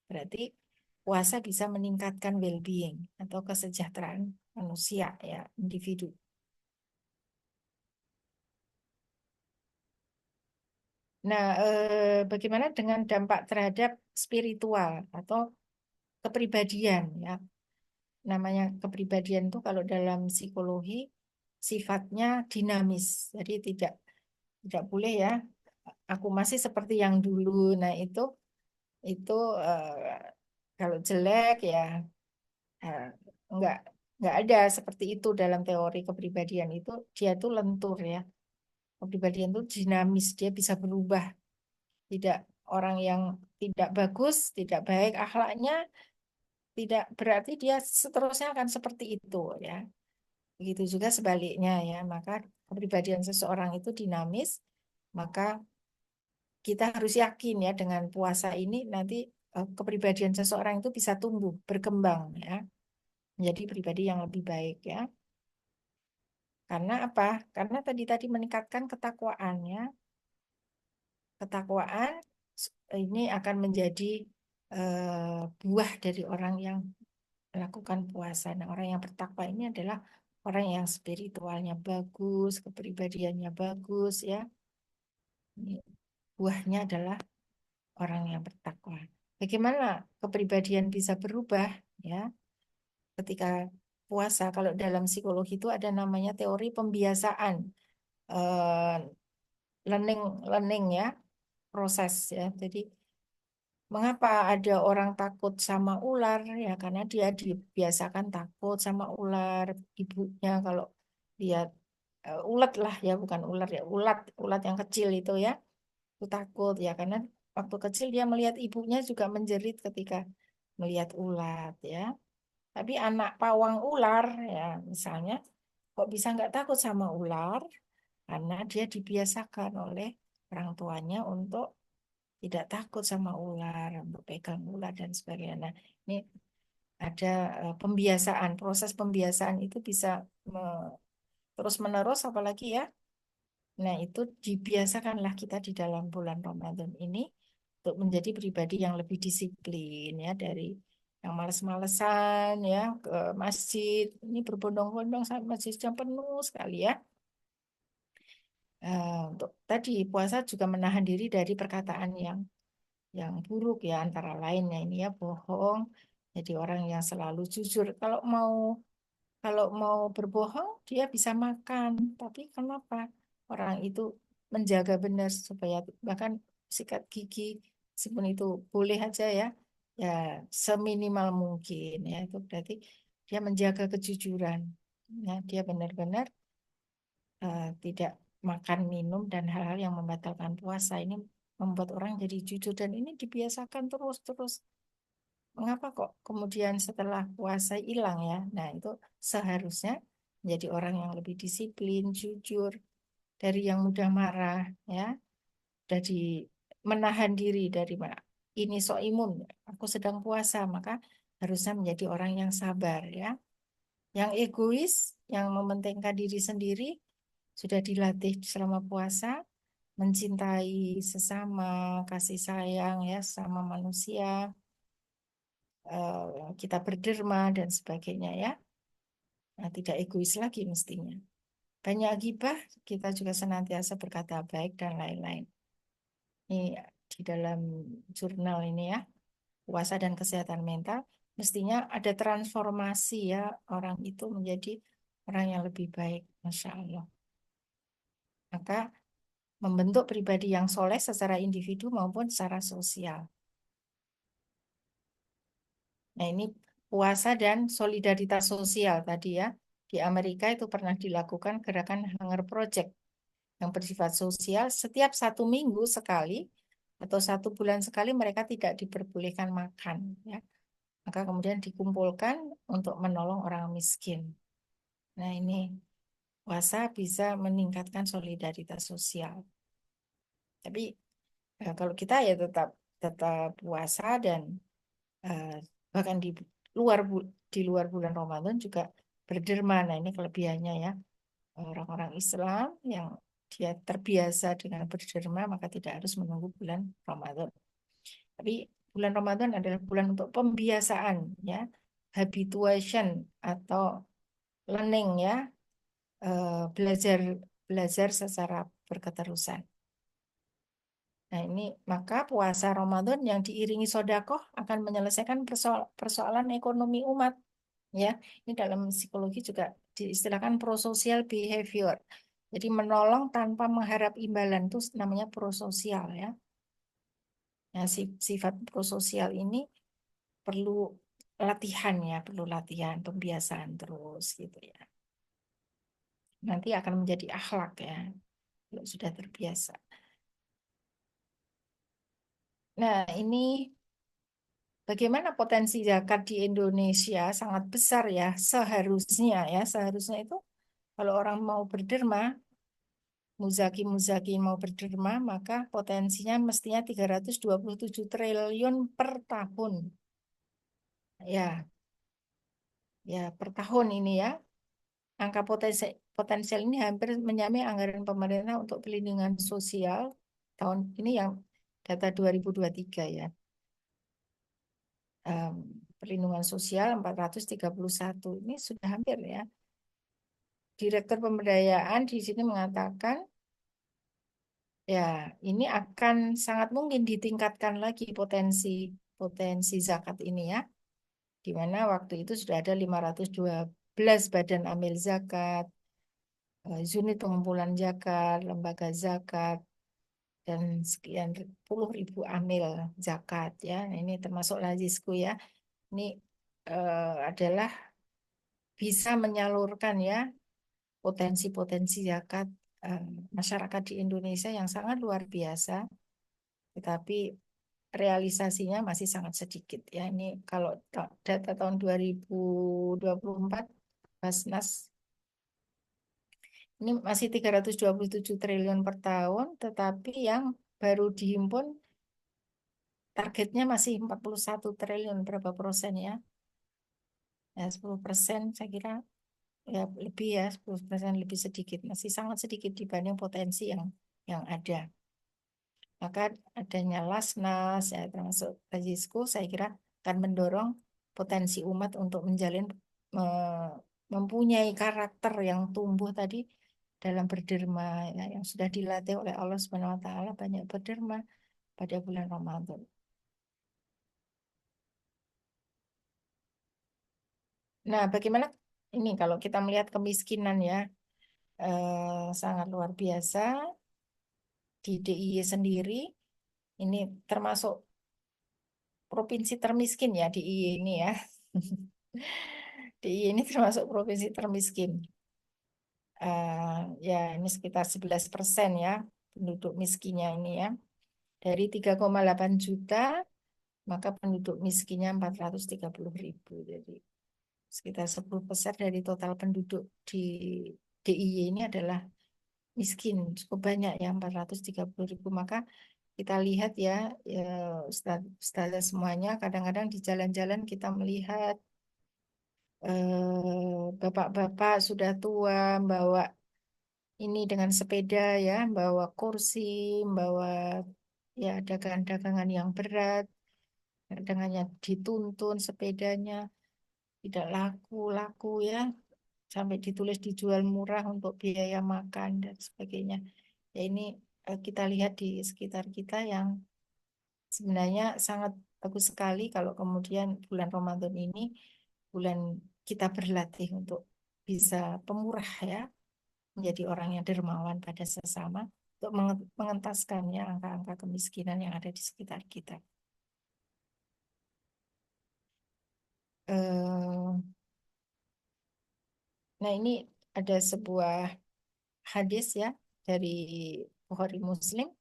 berarti puasa bisa meningkatkan well-being atau kesejahteraan manusia ya, individu. Nah, bagaimana dengan dampak terhadap spiritual atau kepribadian ya? Namanya kepribadian itu kalau dalam psikologi sifatnya dinamis. Jadi tidak boleh ya. Aku masih seperti yang dulu. Nah, itu kalau jelek ya eh, nggak nggak ada seperti itu dalam teori kepribadian itu. Dia tuh lentur ya. Kepribadian itu dinamis. Dia bisa berubah. Tidak orang yang tidak bagus, tidak baik akhlaknya, tidak berarti dia seterusnya akan seperti itu ya. Begitu juga sebaliknya ya. Maka kepribadian seseorang itu dinamis, maka kita harus yakin ya dengan puasa ini nanti kepribadian seseorang itu bisa tumbuh, berkembang ya, menjadi pribadi yang lebih baik ya. Karena apa? Karena tadi meningkatkan ketakwaan ya. Ketakwaan ini akan menjadi buah dari orang yang melakukan puasa. Nah, orang yang bertakwa ini adalah orang yang spiritualnya bagus, kepribadiannya bagus ya. Ini buahnya adalah orang yang bertakwa. Bagaimana kepribadian bisa berubah ya ketika puasa? Kalau dalam psikologi itu ada namanya teori pembiasaan, eh, learning learning ya, proses ya. Jadi mengapa ada orang takut sama ular? Ya, karena dia dibiasakan takut sama ular. Ibunya kalau lihat ulat lah ya, bukan ular ya, ulat, ulat yang kecil itu ya, itu takut ya, karena waktu kecil dia melihat ibunya juga menjerit ketika melihat ulat ya. Tapi anak pawang ular, ya misalnya, kok bisa nggak takut sama ular? Karena dia dibiasakan oleh orang tuanya untuk tidak takut sama ular, untuk pegang ular dan sebagainya. Nah, ini ada pembiasaan, proses pembiasaan itu bisa terus-menerus, apalagi ya. Nah, itu dibiasakanlah kita di dalam bulan Ramadan ini untuk menjadi pribadi yang lebih disiplin ya, dari yang males-malesan ya ke masjid. Ini berbondong-bondong sampai masjidnya penuh sekali ya. Untuk tadi puasa juga menahan diri dari perkataan yang buruk ya, antara lainnya ini ya bohong. Jadi orang yang selalu jujur. Kalau mau berbohong, dia bisa makan. Tapi kenapa orang itu menjaga benar supaya bahkan sikat gigi, meskipun itu boleh aja ya, ya seminimal mungkin ya. Itu berarti dia menjaga kejujuran. Ya, dia benar-benar tidak makan, minum, dan hal-hal yang membatalkan puasa. Ini membuat orang jadi jujur dan ini dibiasakan terus-terus. Mengapa kok kemudian setelah puasa hilang ya? Nah, itu seharusnya menjadi orang yang lebih disiplin, jujur, dari yang mudah marah ya, dari menahan diri dari ini so imun, aku sedang puasa, maka harusnya menjadi orang yang sabar ya. Yang egois, yang mementingkan diri sendiri sudah dilatih selama puasa, mencintai sesama, kasih sayang ya sama manusia, kita berderma dan sebagainya ya. Nah, tidak egois lagi mestinya. Banyak gibah, kita juga senantiasa berkata baik dan lain-lain. Ini di dalam jurnal ini ya, puasa dan kesehatan mental, mestinya ada transformasi ya, orang itu menjadi orang yang lebih baik, Masya Allah. Maka membentuk pribadi yang soleh secara individu maupun secara sosial. Nah, ini puasa dan solidaritas sosial tadi ya. Di Amerika itu pernah dilakukan gerakan Hunger Project yang bersifat sosial. Setiap 1 minggu sekali atau 1 bulan sekali mereka tidak diperbolehkan makan. Ya. Maka kemudian dikumpulkan untuk menolong orang miskin. Nah, ini puasa bisa meningkatkan solidaritas sosial. Tapi kalau kita ya tetap tetap puasa dan eh, bahkan di luar bulan Ramadan juga berderma. Nah, ini kelebihannya ya. Orang-orang Islam yang dia terbiasa dengan berderma maka tidak harus menunggu bulan Ramadan. Tapi bulan Ramadan adalah bulan untuk pembiasaan ya, habituation atau learning ya, belajar belajar secara berketerusan. Nah, ini maka puasa Ramadan yang diiringi sodakoh akan menyelesaikan persoalan ekonomi umat. Ya, ini dalam psikologi juga diistilahkan prosocial behavior. Jadi menolong tanpa mengharap imbalan itu namanya prososial ya. Nah, sifat prososial ini perlu latihan ya, perlu latihan, pembiasaan terus gitu ya. Nanti akan menjadi akhlak ya, kalau sudah terbiasa. Nah, ini bagaimana potensi zakat di Indonesia sangat besar ya, seharusnya itu kalau orang mau berderma, muzaki mau berderma, maka potensinya mestinya 327 triliun per tahun. Ya, ya per tahun ini ya. Angka potensial ini hampir menyamai anggaran pemerintah untuk pelindungan sosial tahun ini yang data 2023 ya. Em, Perlindungan sosial 431 ini sudah hampir ya. Direktur Pemberdayaan di sini mengatakan ya, ini akan sangat mungkin ditingkatkan lagi potensi potensi zakat ini ya, di mana waktu itu sudah ada 512 badan amil zakat, unit pengumpulan zakat, lembaga zakat, dan sekian puluh ribu amil zakat ya. Nah, ini termasuk Lazisku ya. Ini adalah bisa menyalurkan ya potensi-potensi zakat eh, masyarakat di Indonesia yang sangat luar biasa. Tetapi realisasinya masih sangat sedikit ya. Ini kalau data tahun 2024 Basnas ini masih 327 triliun per tahun, tetapi yang baru dihimpun targetnya masih 41 triliun, berapa persen ya? Ya 10% saya kira ya lebih ya 10% lebih sedikit, masih sangat sedikit dibanding potensi yang ada. Maka adanya Lasnas ya termasuk Bajisku saya kira akan mendorong potensi umat untuk menjalin mempunyai karakter yang tumbuh tadi dalam berderma ya, yang sudah dilatih oleh Allah Subhanahu wa taala banyak berderma pada bulan Ramadan. Nah, bagaimana ini kalau kita melihat kemiskinan ya sangat luar biasa di DIY sendiri ini termasuk provinsi termiskin ya DIY ini ya. DIY ini termasuk provinsi termiskin. Ya ini sekitar 11% ya penduduk miskinnya ini ya. Dari 3,8 juta maka penduduk miskinnya 430.000. Jadi sekitar 10% dari total penduduk di DIY ini adalah miskin. Cukup banyak ya 430.000. Maka kita lihat ya, ya Ustazah semuanya kadang-kadang di jalan-jalan kita melihat bapak-bapak sudah tua bawa ini dengan sepeda ya, bawa kursi, bawa ya dagangan-dagangan yang berat, dagangannya dituntun sepedanya tidak laku-laku ya, sampai ditulis dijual murah untuk biaya makan dan sebagainya. Ya ini kita lihat di sekitar kita yang sebenarnya sangat bagus sekali kalau kemudian bulan Ramadan ini bulan kita berlatih untuk bisa pemurah ya, menjadi orang yang dermawan pada sesama untuk mengentaskannya angka-angka kemiskinan yang ada di sekitar kita. Eh, Nah ini ada sebuah hadis ya dari Bukhari Muslim.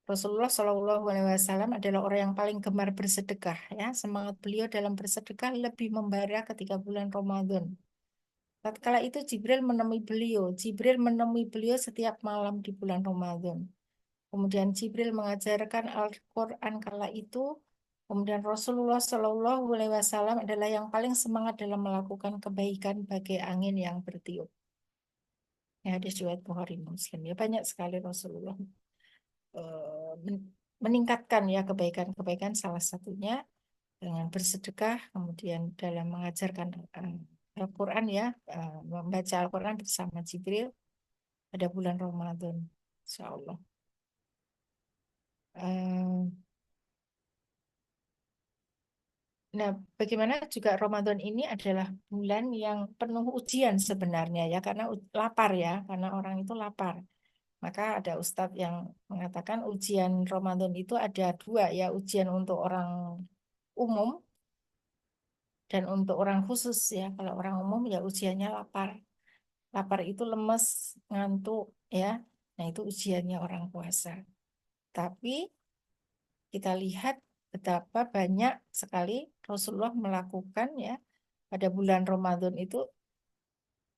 Rasulullah Shallallahu Alaihi Wasallam adalah orang yang paling gemar bersedekah ya. Semangat beliau dalam bersedekah lebih membara ketika bulan Ramadan. Tatkala itu Jibril menemui beliau. Jibril menemui beliau setiap malam di bulan Ramadan. Kemudian Jibril mengajarkan Al-Quran kala itu. Kemudian Rasulullah Shallallahu Alaihi Wasallam adalah yang paling semangat dalam melakukan kebaikan bagai angin yang bertiup. Ya, hadis riwayat Bukhari Muslim. Ya banyak sekali Rasulullah meningkatkan ya kebaikan-kebaikan salah satunya dengan bersedekah, kemudian dalam mengajarkan Al-Quran ya, membaca Al-Quran bersama Jibril pada bulan Ramadan, Insya Allah. Eh, Nah, bagaimana juga Ramadan ini adalah bulan yang penuh ujian sebenarnya ya, karena lapar ya, karena orang itu lapar. Maka ada ustadz yang mengatakan ujian Ramadan itu ada dua ya, ujian untuk orang umum dan untuk orang khusus ya. Kalau orang umum ya ujiannya lapar. Lapar itu lemes, ngantuk ya. Nah, itu ujiannya orang puasa. Tapi kita lihat betapa banyak sekali Rasulullah melakukan ya pada bulan Ramadan itu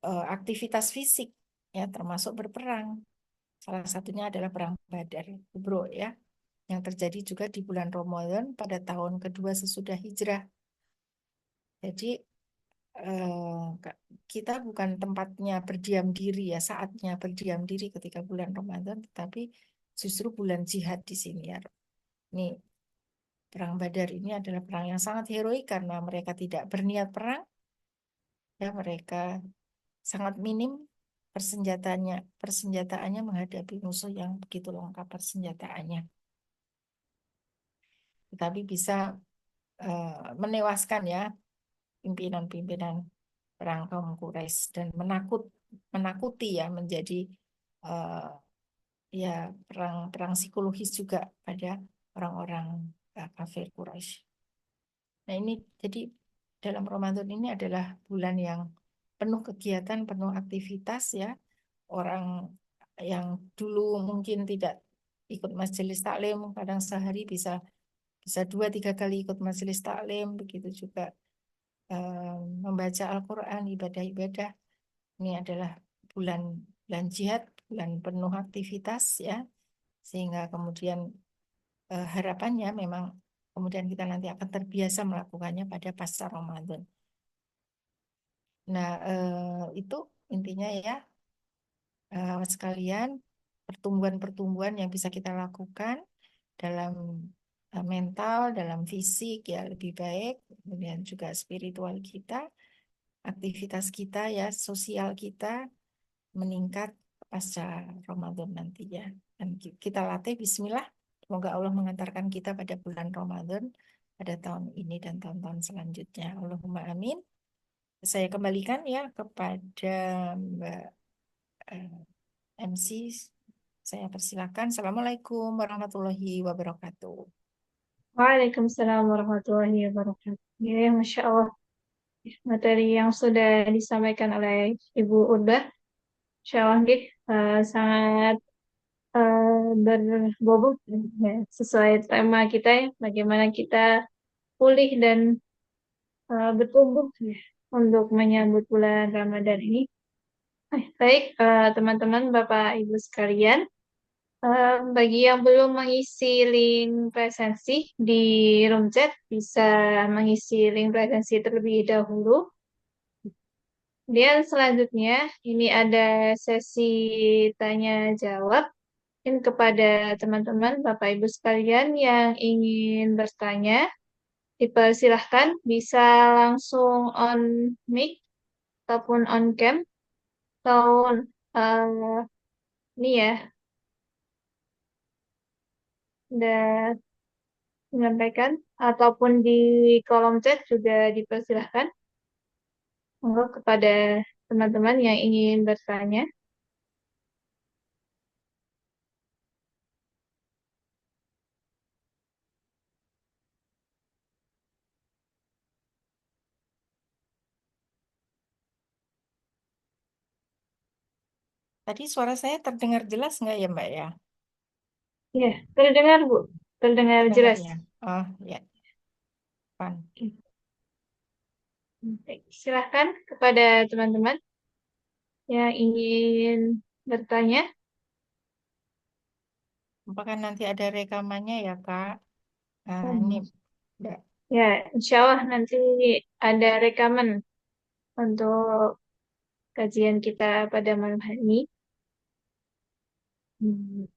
aktivitas fisik ya termasuk berperang. Salah satunya adalah perang Badar, Bro ya, yang terjadi juga di bulan Ramadan pada tahun kedua sesudah hijrah. Jadi kita bukan tempatnya berdiam diri ya, saatnya berdiam diri ketika bulan Ramadan, tetapi justru bulan jihad di sini ya. Ini perang Badar ini adalah perang yang sangat heroik karena mereka tidak berniat perang, ya mereka sangat minim persenjataannya menghadapi musuh yang begitu lengkap persenjataannya. Tetapi bisa menewaskan ya pimpinan-pimpinan perang kaum Quraisy dan menakuti ya menjadi eh, ya perang psikologis juga pada orang-orang kafir Quraisy. Nah ini jadi dalam Ramadan ini adalah bulan yang penuh kegiatan, penuh aktivitas ya. Orang yang dulu mungkin tidak ikut majelis taklim, kadang sehari bisa bisa 2 3 kali ikut majelis taklim, begitu juga membaca Al-Quran, ibadah-ibadah. Ini adalah bulan bulan jihad, bulan penuh aktivitas ya, sehingga kemudian harapannya memang kemudian kita nanti akan terbiasa melakukannya pada pasca Ramadan. Nah, itu intinya ya, sekalian pertumbuhan-pertumbuhan yang bisa kita lakukan dalam mental, dalam fisik ya lebih baik, kemudian juga spiritual kita, aktivitas kita ya, sosial kita meningkat pasca Ramadan nanti ya. Dan kita latih Bismillah, semoga Allah mengantarkan kita pada bulan Ramadan pada tahun ini dan tahun-tahun selanjutnya. Allahumma amin. Saya kembalikan ya kepada Mbak MC. Saya persilakan. Assalamualaikum warahmatullahi wabarakatuh. Waalaikumsalam warahmatullahi wabarakatuh. Ya, Masya Allah. Materi yang sudah disampaikan oleh Ibu Urbah, Masya Allah, nggih, sangat berbobot ya, sesuai tema kita ya, bagaimana kita pulih dan bertumbuh ya, untuk menyambut bulan Ramadan ini. Baik, teman-teman, Bapak Ibu sekalian, bagi yang belum mengisi link presensi di room chat, bisa mengisi link presensi terlebih dahulu. Dan selanjutnya, ini ada sesi tanya jawab. Mungkin kepada teman-teman, Bapak Ibu sekalian yang ingin bertanya, dipersilahkan bisa langsung on mic ataupun on cam, atau ini ya, udah menyampaikan, ataupun di kolom chat juga dipersilahkan. Monggo kepada teman-teman yang ingin bertanya. Tadi suara saya terdengar jelas nggak ya Mbak ya? Ya, terdengar Bu, terdengar Terdengar jelas. ya? Oh ya, Pan. Baik, silahkan kepada teman-teman yang ingin bertanya. Apakah nanti ada rekamannya ya Kak? Nah, ini Hmm. Mbak. Ya, insya Allah nanti ada rekaman untuk kajian kita pada malam hari ini. Hmm.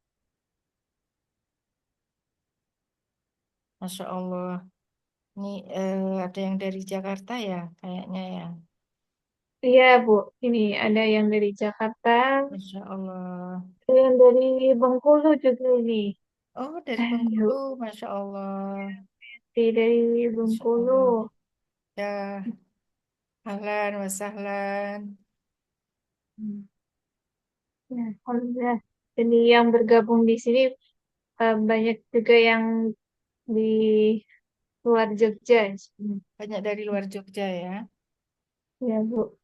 Masya Allah. Ini ada yang dari Jakarta ya kayaknya ya. Iya, Bu. Ini ada yang dari Jakarta, Masya Allah. ada yang dari Bengkulu juga ini. Oh, dari Ayo, Bengkulu. Masya Allah. dari Masya Bengkulu. Allah. Ya, ahlan wasahlan. Hmm. Ya, alhamdulillah. Jadi yang bergabung di sini banyak juga yang di luar Jogja. Hmm. Banyak dari luar Jogja ya. Ya, Bu.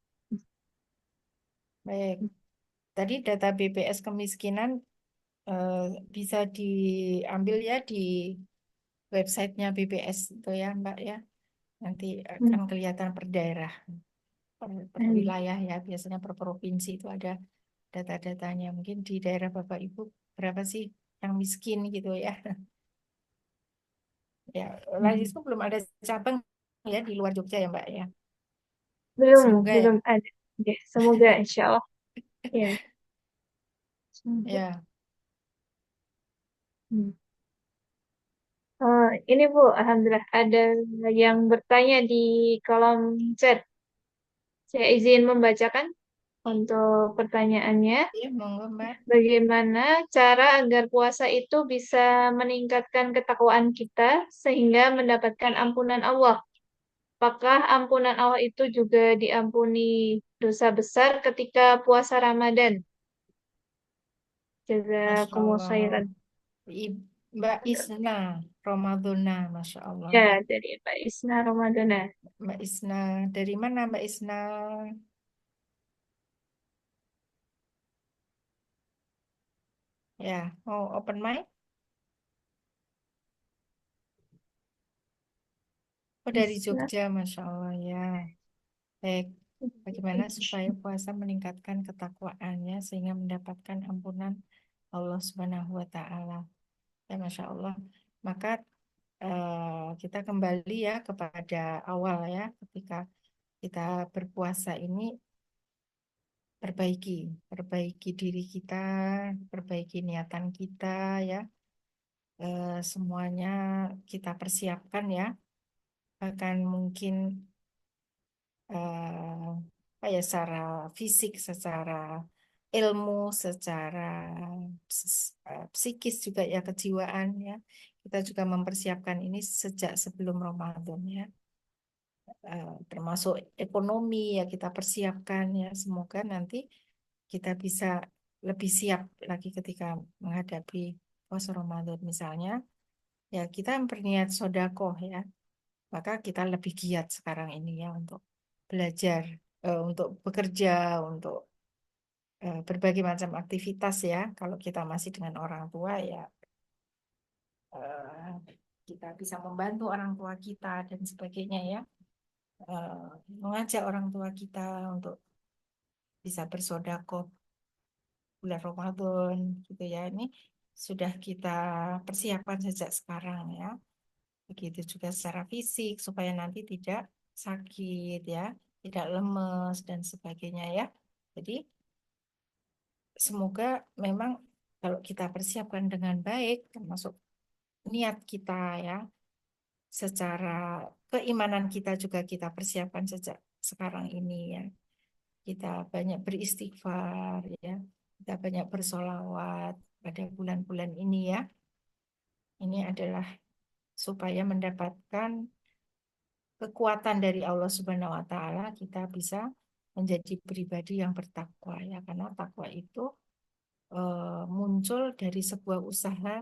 Baik. Tadi data BPS kemiskinan eh, bisa diambil ya di websitenya BPS itu ya Mbak ya. Nanti Hmm. akan kelihatan per daerah, per Hmm. wilayah ya. Biasanya per provinsi itu ada data-datanya. Mungkin di daerah Bapak Ibu berapa sih yang miskin gitu ya. Ya, lagi Hmm. itu belum ada cabang ya di luar Jogja ya Mbak ya. Belum, Semoga ya. belum ada. Ya, semoga insya Allah. Ya, semoga. Ya, Hmm. Ini Bu, Alhamdulillah ada yang bertanya di kolom chat. Saya izin membacakan untuk pertanyaannya. iya monggo Mbak. Bagaimana cara agar puasa itu bisa meningkatkan ketakwaan kita sehingga mendapatkan ampunan Allah? Apakah ampunan Allah itu juga diampuni dosa besar ketika puasa Ramadan? Masya Jazakumullah Allah. khairan. Mbak Isna Ramadhana, Masya Allah Ya, ya. dari Mbak Isna Ramadana. Mbak Isna, dari mana Mbak Isna? Ya, mau open mic? Oh, dari Bisa. Jogja, Masya Allah ya. Baik, bagaimana supaya puasa meningkatkan ketakwaannya sehingga mendapatkan ampunan Allah Subhanahu wa Ta'ala. Ya, Masya Allah. Maka kita kembali ya kepada awal ya, ketika kita berpuasa ini perbaiki, perbaiki diri kita, perbaiki niatan kita ya. Semuanya kita persiapkan ya. Bahkan mungkin apa ya secara fisik, secara ilmu, secara psikis juga ya kejiwaan ya. Kita juga mempersiapkan ini sejak sebelum Ramadan ya. Termasuk ekonomi ya kita persiapkan ya. Semoga nanti kita bisa lebih siap lagi ketika menghadapi puasa Ramadan misalnya. Ya kita berniat sodakoh ya. Maka kita lebih giat sekarang ini ya untuk belajar, untuk bekerja, untuk berbagai macam aktivitas ya. Kalau kita masih dengan orang tua ya eh, kita bisa membantu orang tua kita dan sebagainya ya. Eh, Mengajak orang tua kita untuk bisa bersodakoh bulan Ramadan gitu ya. Ini sudah kita persiapkan sejak sekarang ya. Begitu juga secara fisik supaya nanti tidak sakit ya, tidak lemes dan sebagainya ya. Jadi semoga memang kalau kita persiapkan dengan baik, termasuk niat kita ya, secara keimanan kita juga kita persiapkan sejak sekarang ini ya. Kita banyak beristighfar ya, kita banyak bersolawat pada bulan-bulan ini ya. Ini adalah supaya mendapatkan kekuatan dari Allah Subhanahu wa taala kita bisa menjadi pribadi yang bertakwa ya karena takwa itu muncul dari sebuah usaha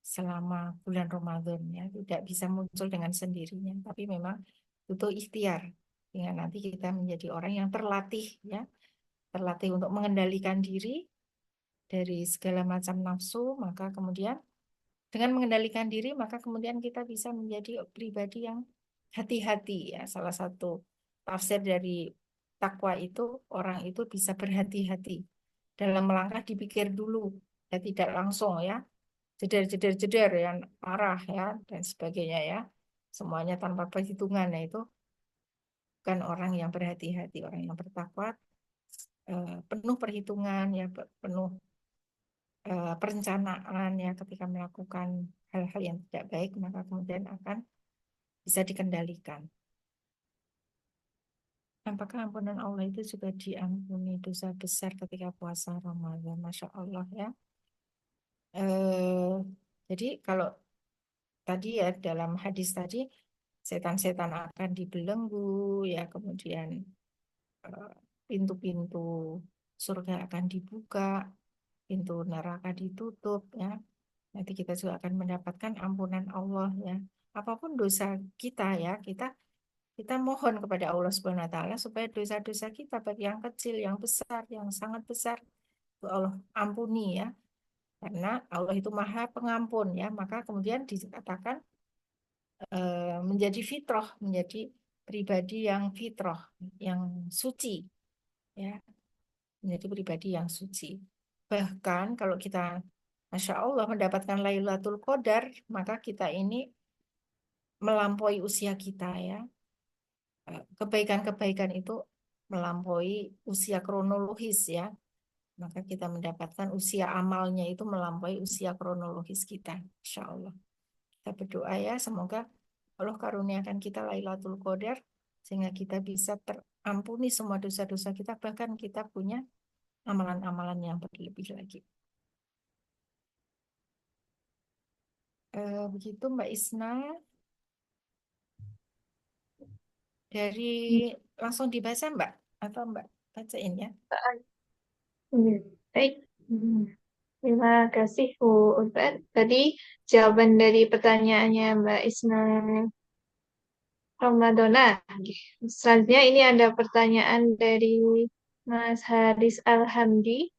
selama bulan Ramadan ya tidak bisa muncul dengan sendirinya tapi memang butuh ikhtiar sehingga nanti kita menjadi orang yang terlatih ya terlatih untuk mengendalikan diri dari segala macam nafsu maka kemudian dengan mengendalikan diri, maka kemudian kita bisa menjadi pribadi yang hati-hati ya. Salah satu tafsir dari takwa itu orang itu bisa berhati-hati dalam melangkah dipikir dulu ya tidak langsung ya jeder-jeder-jeder yang marah ya dan sebagainya ya. Semuanya tanpa perhitungan ya itu bukan orang yang berhati-hati, orang yang bertakwa penuh perhitungan ya penuh perencanaan ya ketika melakukan hal-hal yang tidak baik maka kemudian akan bisa dikendalikan. Apakah ampunan Allah itu juga diampuni dosa besar ketika puasa Ramadan? Masya Allah ya. Eh, jadi kalau tadi ya dalam hadis tadi setan-setan akan dibelenggu ya kemudian eh, pintu-pintu surga akan dibuka, pintu neraka ditutup ya. Nanti kita juga akan mendapatkan ampunan Allah ya. Apapun dosa kita ya, kita mohon kepada Allah Subhanahu wa taala supaya dosa-dosa kita baik yang kecil, yang besar, yang sangat besar itu Allah ampuni ya. Karena Allah itu Maha Pengampun ya. Maka kemudian dikatakan menjadi fitrah, menjadi pribadi yang fitrah, yang suci ya, menjadi pribadi yang suci. Bahkan kalau kita Masya Allah mendapatkan Lailatul Qadar, maka kita ini melampaui usia kita ya. Kebaikan-kebaikan itu melampaui usia kronologis ya. Maka kita mendapatkan usia amalnya itu melampaui usia kronologis kita. Insya Allah. Kita berdoa ya, semoga Allah karuniakan kita Lailatul Qadar sehingga kita bisa terampuni semua dosa-dosa kita, bahkan kita punya amalan-amalan yang berlebih lagi. Begitu Mbak Isna, dari langsung dibaca Mbak atau Mbak bacain ya? Iya. Baik. Hmm. Terima kasih Bu Ulfat. Tadi jawaban dari pertanyaannya Mbak Isna Ramadona. Selanjutnya ini ada pertanyaan dari Mas Haris Alhamdi.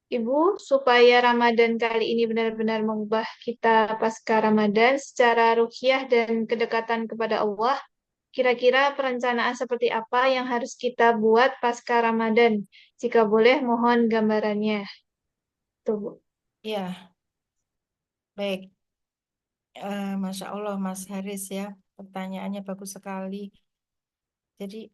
Ibu, supaya Ramadan kali ini benar-benar mengubah kita pasca Ramadan secara ruhiyah dan kedekatan kepada Allah, kira-kira perencanaan seperti apa yang harus kita buat pasca Ramadan? Jika boleh, mohon gambarannya. Tuh, Bu. Ya, baik. Masya Allah, Mas Haris ya, pertanyaannya bagus sekali. Jadi,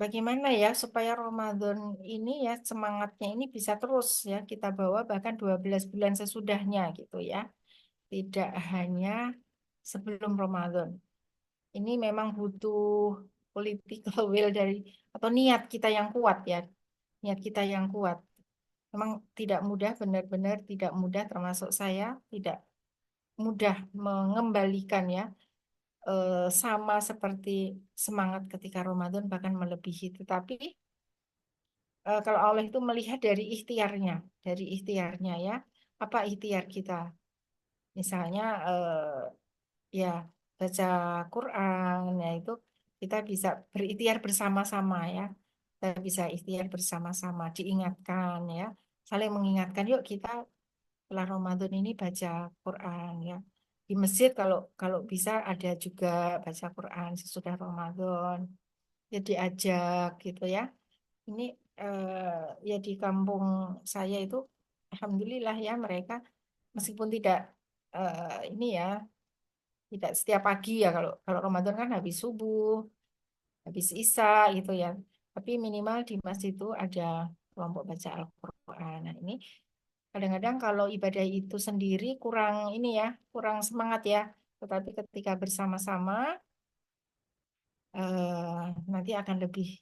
bagaimana ya supaya Ramadan ini ya semangatnya ini bisa terus ya kita bawa bahkan 12 bulan sesudahnya gitu ya. Tidak hanya sebelum Ramadan. Ini memang butuh political will dari atau niat kita yang kuat ya. Niat kita yang kuat. Memang tidak mudah, benar-benar tidak mudah termasuk saya tidak mudah mengembalikan ya sama seperti semangat ketika Ramadan bahkan melebihi. Tetapi kalau Allah itu melihat dari ikhtiarnya ya, apa ikhtiar kita? Misalnya ya baca Quran, ya itu kita bisa berikhtiar bersama-sama ya, kita bisa ikhtiar bersama-sama, diingatkan ya, saling mengingatkan. Yuk kita setelah Ramadan ini baca Quran ya. Di masjid kalau kalau bisa ada juga baca Quran sesudah Ramadan. Ya diajak gitu ya. Ini ya di kampung saya itu alhamdulillah ya mereka meskipun tidak ini ya tidak setiap pagi ya kalau kalau Ramadan kan habis subuh, habis isya gitu ya. Tapi minimal di masjid itu ada kelompok baca Al-Qur'an. Nah, ini kadang-kadang kalau ibadah itu sendiri kurang ini ya, kurang semangat ya. Tetapi ketika bersama-sama nanti akan lebih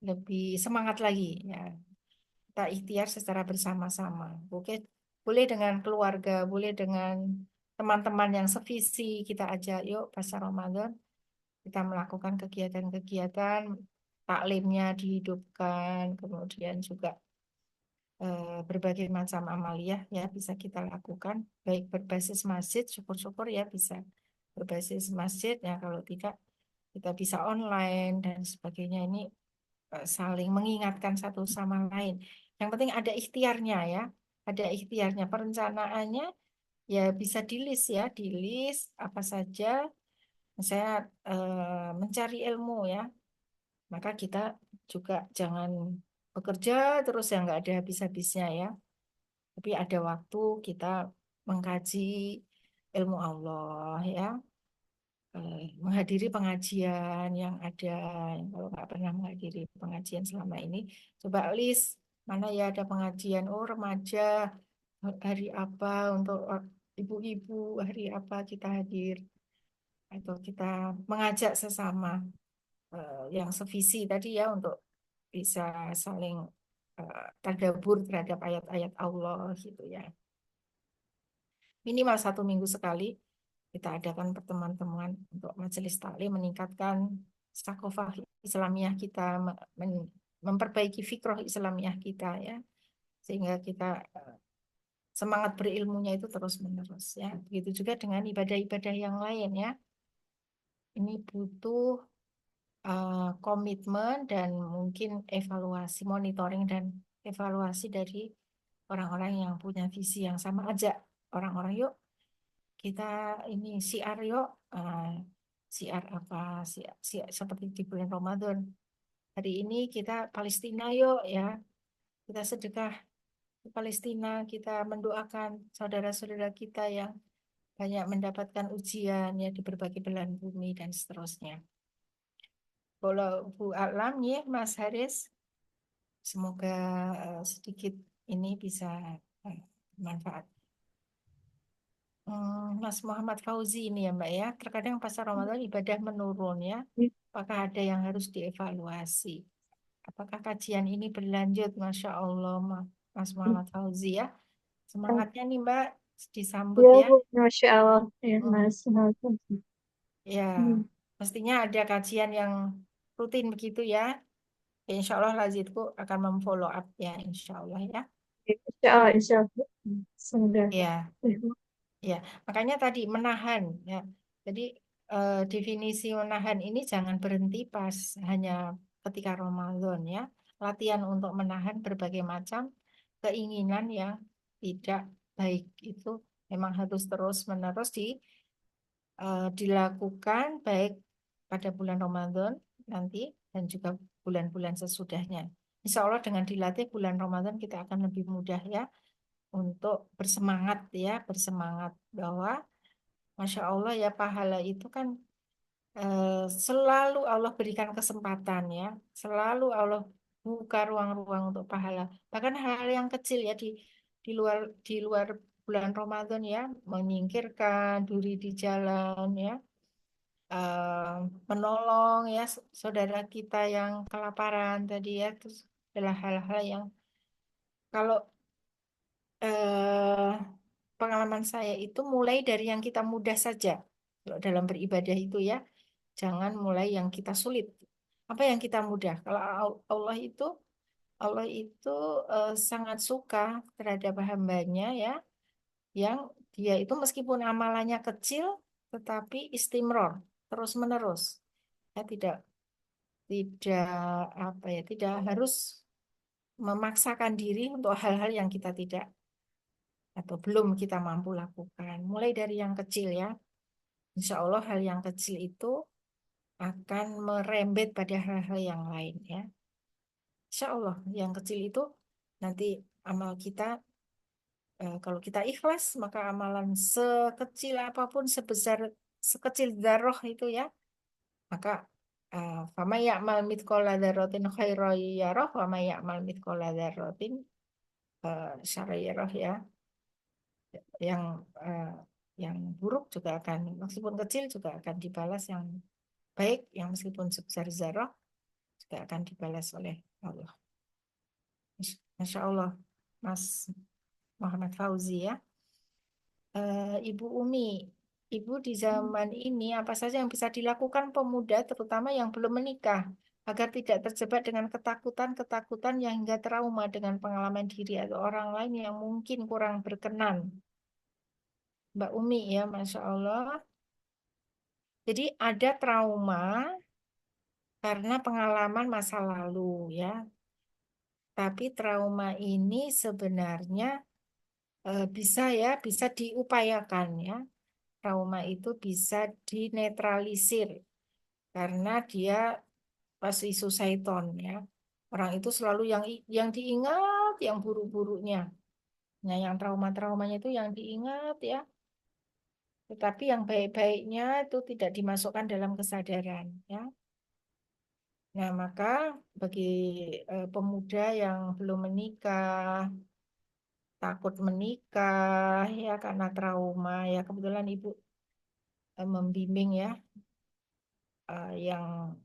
lebih semangat lagi ya. Kita ikhtiar secara bersama-sama. Oke, boleh dengan keluarga, boleh dengan teman-teman yang sevisi kita ajak yuk pasca Ramadan kita melakukan kegiatan-kegiatan taklimnya dihidupkan, kemudian juga berbagai macam amaliyah ya bisa kita lakukan baik berbasis masjid syukur-syukur ya bisa berbasis masjid ya kalau tidak kita bisa online dan sebagainya ini saling mengingatkan satu sama lain yang penting ada ikhtiarnya ya ada ikhtiarnya perencanaannya ya bisa di list ya di list apa saja saya mencari ilmu ya maka kita juga jangan bekerja terus yang nggak ada habis-habisnya ya tapi ada waktu kita mengkaji ilmu Allah ya, menghadiri pengajian yang ada. Kalau nggak pernah menghadiri pengajian selama ini, coba list mana ya ada pengajian. Oh remaja hari apa untuk ibu-ibu hari apa kita hadir atau kita mengajak sesama yang sevisi tadi ya untuk bisa saling tadabbur terhadap ayat-ayat Allah gitu ya. Minimal 1 minggu sekali kita adakan pertemuan-temuan untuk majelis taklim meningkatkan sakofah Islamiyah kita, memperbaiki fikroh Islamiyah kita ya, sehingga kita semangat berilmunya itu terus menerus ya. Begitu juga dengan ibadah-ibadah yang lain ya. Ini butuh komitmen dan mungkin evaluasi, monitoring dan evaluasi dari orang-orang yang punya visi yang sama aja. Orang-orang yuk kita ini siar yuk siar apa siar, seperti di bulan Ramadan hari ini kita Palestina yuk ya kita sedekah ke Palestina kita mendoakan saudara-saudara kita yang banyak mendapatkan ujian ya di berbagai belahan bumi dan seterusnya. Kalau Bu Alam ya Mas Haris semoga sedikit ini bisa bermanfaat. Mas Muhammad Fauzi ini ya Mbak ya, terkadang pasar Ramadan ibadah menurun ya. Apakah ada yang harus dievaluasi? Apakah kajian ini berlanjut? Masya Allah, Mas Muhammad Fauzi ya. Semangatnya nih Mbak, disambut Ya, ya. Bu. Masya Allah. Ya, Hmm, Mas. Masya ya, Allah. mestinya ada kajian yang rutin begitu ya. Ya, insya Allah Lazidku akan memfollow up ya, insya Allah ya. Insya Allah, insya Allah. Semoga. Ya, Ya, Bu. ya, makanya tadi menahan ya. Jadi definisi menahan ini jangan berhenti pas hanya ketika Ramadan ya. Latihan untuk menahan berbagai macam. keinginan yang tidak baik itu memang harus terus-menerus dilakukan baik pada bulan Ramadan nanti dan juga bulan-bulan sesudahnya. Insya Allah dengan dilatih bulan Ramadan kita akan lebih mudah ya untuk bersemangat bahwa Masya Allah ya pahala itu kan selalu Allah berikan kesempatan ya, selalu Allah buka ruang-ruang untuk pahala. Bahkan hal-hal yang kecil ya di luar di luar bulan Ramadan ya, menyingkirkan duri di jalan ya, eh, menolong ya saudara kita yang kelaparan tadi ya, terus adalah hal-hal yang kalau eh, pengalaman saya itu mulai dari yang kita mudah saja. Kalau dalam beribadah itu ya, jangan mulai yang kita sulit. Apa yang kita mudah? Kalau Allah itu sangat suka terhadap hambanya ya, yang dia itu meskipun amalannya kecil, tetapi istimror, terus menerus. Ya, tidak tidak apa ya, tidak harus memaksakan diri untuk hal-hal yang kita tidak atau belum kita mampu lakukan. Mulai dari yang kecil ya. Insya Allah hal yang kecil itu akan merembet pada hal-hal yang lain ya. Insya Allah yang kecil itu nanti amal kita kalau kita ikhlas maka amalan sekecil apapun sekecil darah itu ya maka fama ya'mal mithqala dzarratin khairan yarah wa may ya'mal mithqala dzarratin syarran yarah ya yang eh, yang buruk juga akan meskipun kecil juga akan dibalas yang baik yang meskipun sebesar zarah juga akan dibalas oleh Allah. Masya Allah, Mas Muhammad Fauzi ya. Ibu Umi, Ibu di zaman ini apa saja yang bisa dilakukan pemuda terutama yang belum menikah agar tidak terjebak dengan ketakutan-ketakutan yang hingga trauma dengan pengalaman diri atau orang lain yang mungkin kurang berkenan. Mbak Umi ya, Masya Allah. Jadi ada trauma karena pengalaman masa lalu ya. Tapi trauma ini sebenarnya bisa ya, bisa diupayakan ya. Trauma itu bisa dinetralisir karena dia pasti susaiton ya. Orang itu selalu yang diingat yang buruk-buruknya. Nah, yang trauma-traumanya itu yang diingat ya. Tetapi yang baik-baiknya itu tidak dimasukkan dalam kesadaran ya. Nah, maka bagi pemuda yang belum menikah, takut menikah ya karena trauma ya kebetulan ibu membimbing ya yang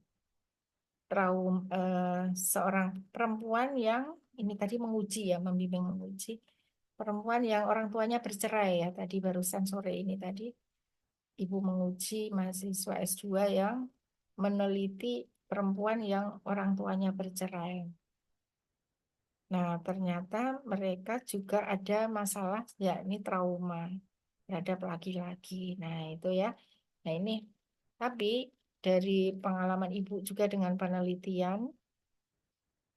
seorang perempuan yang ini tadi menguji ya membimbing menguji perempuan yang orang tuanya bercerai ya tadi barusan sore ini tadi ibu menguji mahasiswa S2 yang meneliti perempuan yang orang tuanya bercerai. Nah, ternyata mereka juga ada masalah, yakni trauma terhadap laki-laki. Nah, itu ya. Nah, ini, tapi dari pengalaman ibu juga dengan penelitian,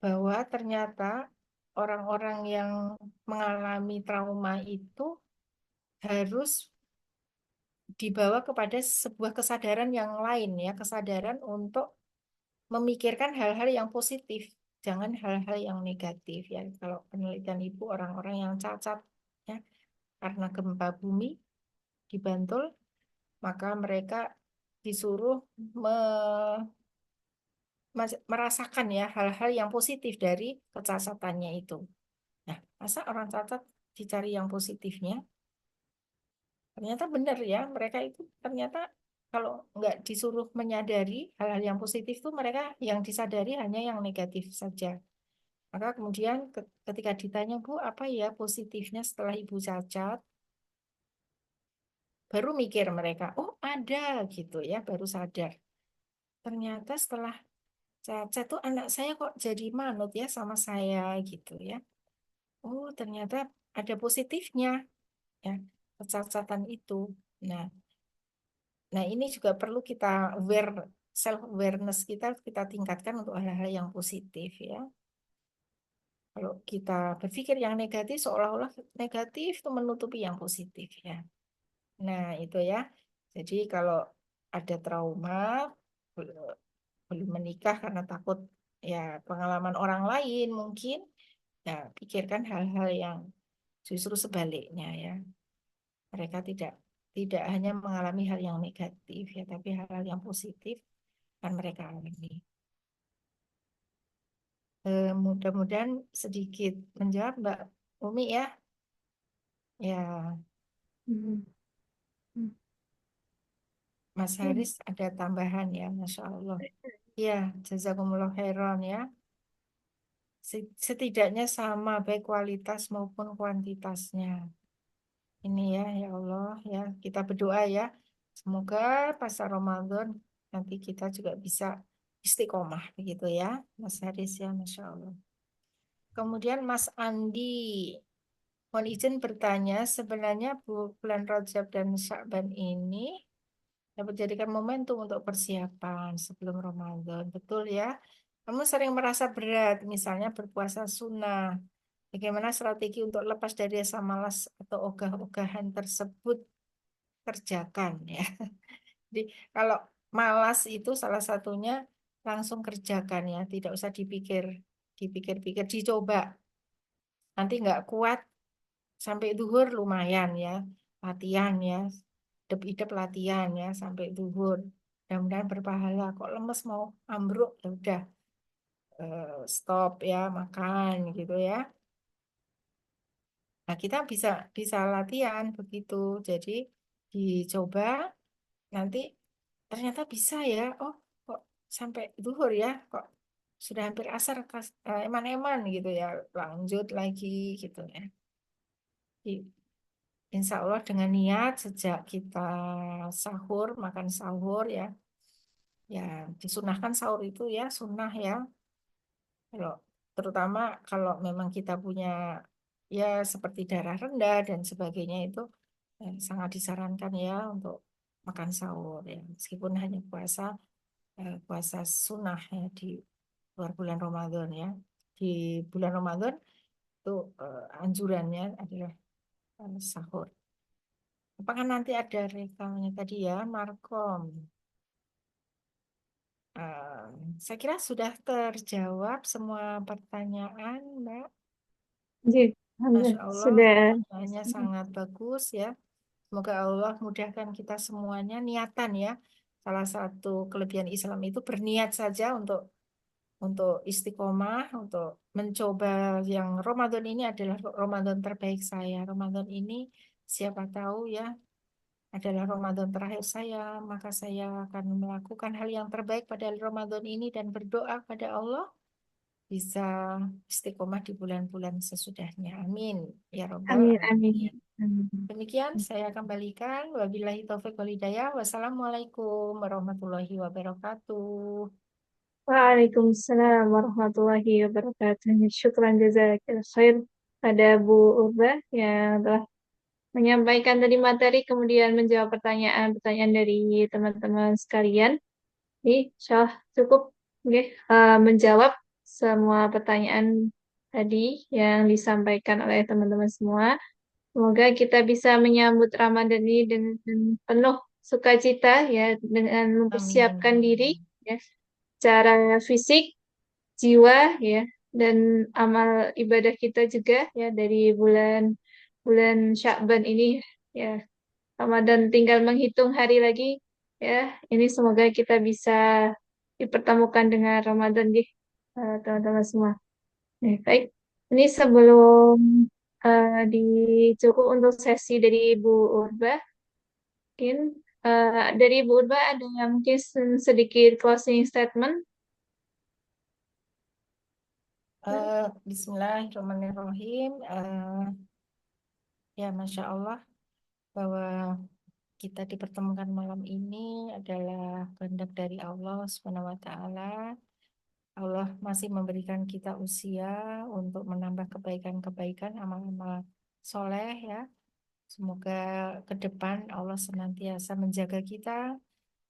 bahwa ternyata orang-orang yang mengalami trauma itu harus dibawa kepada sebuah kesadaran yang lain ya, kesadaran untuk memikirkan hal-hal yang positif, jangan hal-hal yang negatif ya. Kalau penelitian ibu orang-orang yang cacat ya karena gempa bumi di Bantul, maka mereka disuruh me- merasakan ya hal-hal yang positif dari kecacatannya itu. Nah, masa orang cacat dicari yang positifnya? Ternyata benar ya, mereka itu ternyata kalau nggak disuruh menyadari hal-hal yang positif itu mereka yang disadari hanya yang negatif saja. Maka kemudian ketika ditanya, Bu, apa ya positifnya setelah Ibu cacat? Baru mikir mereka, oh ada gitu ya, baru sadar. Ternyata setelah cacat tuh anak saya kok jadi manut ya sama saya gitu ya. Oh ternyata ada positifnya ya kecacatan itu. Nah, nah ini juga perlu kita self awareness kita tingkatkan untuk hal-hal yang positif ya. Kalau kita berpikir yang negatif, seolah-olah negatif itu menutupi yang positif ya. Nah, itu ya. Jadi kalau ada trauma, bel- belum menikah karena takut ya pengalaman orang lain mungkin, ya pikirkan hal-hal yang justru sebaliknya ya. Mereka tidak hanya mengalami hal yang negatif ya, tapi hal-hal yang positif kan mereka alami. Mudah-mudahan sedikit menjawab Mbak Umi ya. Ya, Hmm. Hmm. Mas Hmm. Haris ada tambahan ya, Masya Allah. Ya, jazakumullah khairan ya. Setidaknya sama baik kualitas maupun kuantitasnya. Ini ya, ya Allah ya. Kita berdoa ya. Semoga pasca Ramadan nanti kita juga bisa istiqomah begitu ya, Mas Haris ya, Masya Allah. Kemudian Mas Andi, mohon izin bertanya, sebenarnya bulan Rajab dan Sya'ban ini dapat jadikan momentum untuk persiapan sebelum Ramadan. Betul ya? Kamu sering merasa berat, misalnya berpuasa sunnah. Bagaimana strategi untuk lepas dari rasa malas atau ogah-ogahan tersebut kerjakan ya. Jadi kalau malas itu salah satunya langsung kerjakan ya, tidak usah dipikir-pikir, dicoba. Nanti nggak kuat sampai duhur lumayan ya, latihan ya, idep-idep latihan ya sampai duhur. Mudah-mudahan berpahala. Kok lemes mau ambruk ya udah stop ya makan gitu ya. Nah kita bisa bisa latihan begitu. Jadi dicoba nanti ternyata bisa ya. Oh kok sampai duhur ya? Kok sudah hampir asar eman-eman gitu ya. Lanjut lagi gitu ya. Insya Allah dengan niat sejak kita sahur, makan sahur ya, ya disunahkan sahur itu ya, sunnah ya. Kalau terutama kalau memang kita punya ya seperti darah rendah dan sebagainya itu sangat disarankan ya untuk makan sahur ya, meskipun hanya puasa sunnah ya di luar bulan Ramadan ya. Di bulan Ramadan itu anjurannya adalah sahur. Apakah nanti ada rekamnya tadi ya, Markom? Eh, saya kira sudah terjawab semua pertanyaan, Mbak. Jadi, Masya alhamdulillah, Allah, sudah. pertanyaannya sangat bagus ya. Semoga Allah mudahkan kita semuanya niatan ya. Salah satu kelebihan Islam itu berniat saja untuk istiqomah, untuk mencoba yang Ramadan ini adalah Ramadan terbaik saya. Ramadan ini siapa tahu ya adalah Ramadan terakhir saya, maka saya akan melakukan hal yang terbaik pada Ramadan ini dan berdoa pada Allah bisa istiqomah di bulan-bulan sesudahnya. Amin. Ya Rabbal Amin, Alamin. amin. Amin. Demikian saya kembalikan. Wabillahi taufik walhidayah. Wassalamualaikum warahmatullahi wabarakatuh. Waalaikumsalam warahmatullahi wabarakatuh. Syukran jazakallah khair pada Bu Urba yang telah menyampaikan tadi materi, kemudian menjawab pertanyaan-pertanyaan dari teman-teman sekalian. Jadi, insya cukup oke, menjawab semua pertanyaan tadi yang disampaikan oleh teman-teman semua. Semoga kita bisa menyambut Ramadan ini dengan penuh sukacita ya, dengan Amin. mempersiapkan diri ya, secara fisik, jiwa ya, dan amal ibadah kita juga ya dari bulan bulan Syakban ini ya. Ramadan tinggal menghitung hari lagi ya. Ini semoga kita bisa dipertemukan dengan Ramadan ya, teman-teman semua. Ya, baik. Ini sebelum dicukup untuk sesi dari Bu Urba, mungkin dari Bu Urba ada mungkin sedikit closing statement. Bismillahirrahmanirrahim. Ya, Masya Allah bahwa kita dipertemukan malam ini adalah kehendak dari Allah Subhanahu wa Ta'ala. Allah masih memberikan kita usia untuk menambah kebaikan-kebaikan, amal-amal soleh ya. Semoga ke depan Allah senantiasa menjaga kita,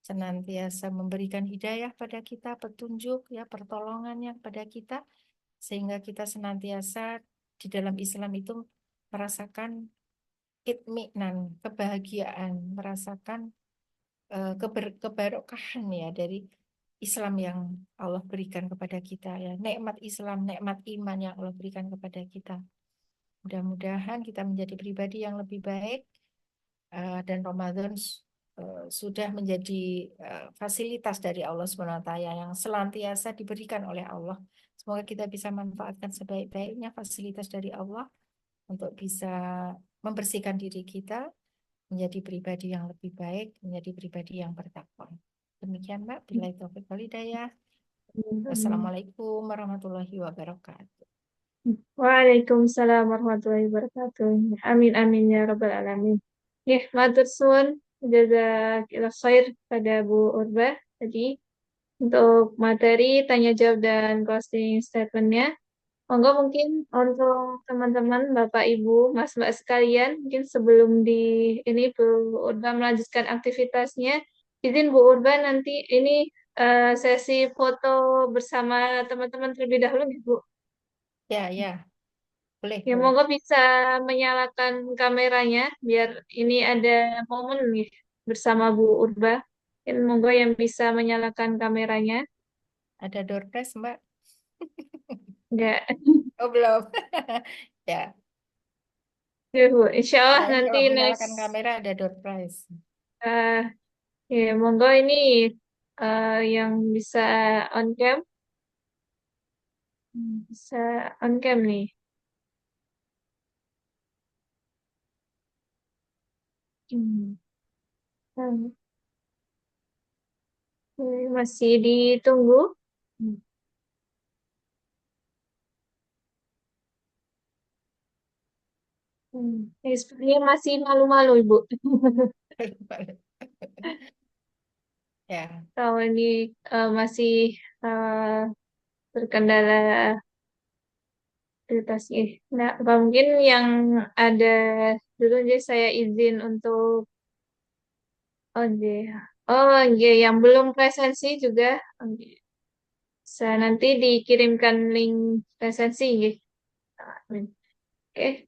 senantiasa memberikan hidayah pada kita, petunjuk ya, pertolongannya pada kita, sehingga kita senantiasa di dalam Islam itu merasakan itminan, kebahagiaan, merasakan keberkahan ya dari Islam yang Allah berikan kepada kita ya, nikmat Islam, nikmat iman yang Allah berikan kepada kita. Mudah-mudahan kita menjadi pribadi yang lebih baik, dan Ramadan sudah menjadi fasilitas dari Allah SWT yang senantiasa diberikan oleh Allah. Semoga kita bisa manfaatkan sebaik-baiknya fasilitas dari Allah untuk bisa membersihkan diri kita menjadi pribadi yang lebih baik, menjadi pribadi yang bertakwa. Demikian Mbak, billahi taufiq wal hidayah. Amin. Wassalamualaikum warahmatullahi wabarakatuh. Waalaikumsalam warahmatullahi wabarakatuh. Amin amin ya rabbal alamin. Ya, matur suwun jazakallahu khair pada Bu Urba tadi untuk materi tanya jawab dan closing statementnya. Monggo mungkin untuk teman-teman Bapak Ibu Mas Mbak sekalian, mungkin sebelum di ini Bu Urba melanjutkan aktivitasnya, izin Bu Urba nanti ini sesi foto bersama teman-teman terlebih dahulu nih Bu. Ya, ya, boleh, Ya, boleh. moga bisa menyalakan kameranya biar ini ada momen nih bersama Bu Urba. Mungkin moga yang bisa menyalakan kameranya. Ada door prize Mbak? Enggak. Oh, belum. Ya, Ya, Bu. Insya Allah kirain nanti kalau next. menyalakan kamera ada door prize. eh ya, monggo ini yang bisa on cam. Bisa on cam nih. Hmm. Hmm. Masih ditunggu. Hmm. Ini sepertinya masih malu-malu, Ibu. Ya, Kalau ini masih eh, terkendala aktivitasnya. Nah, apa mungkin yang ada dulu aja saya izin untuk oh iya. Oh iya, yang belum presensi juga oke. Bisa nanti dikirimkan link presensi nggih. Amin. Oke,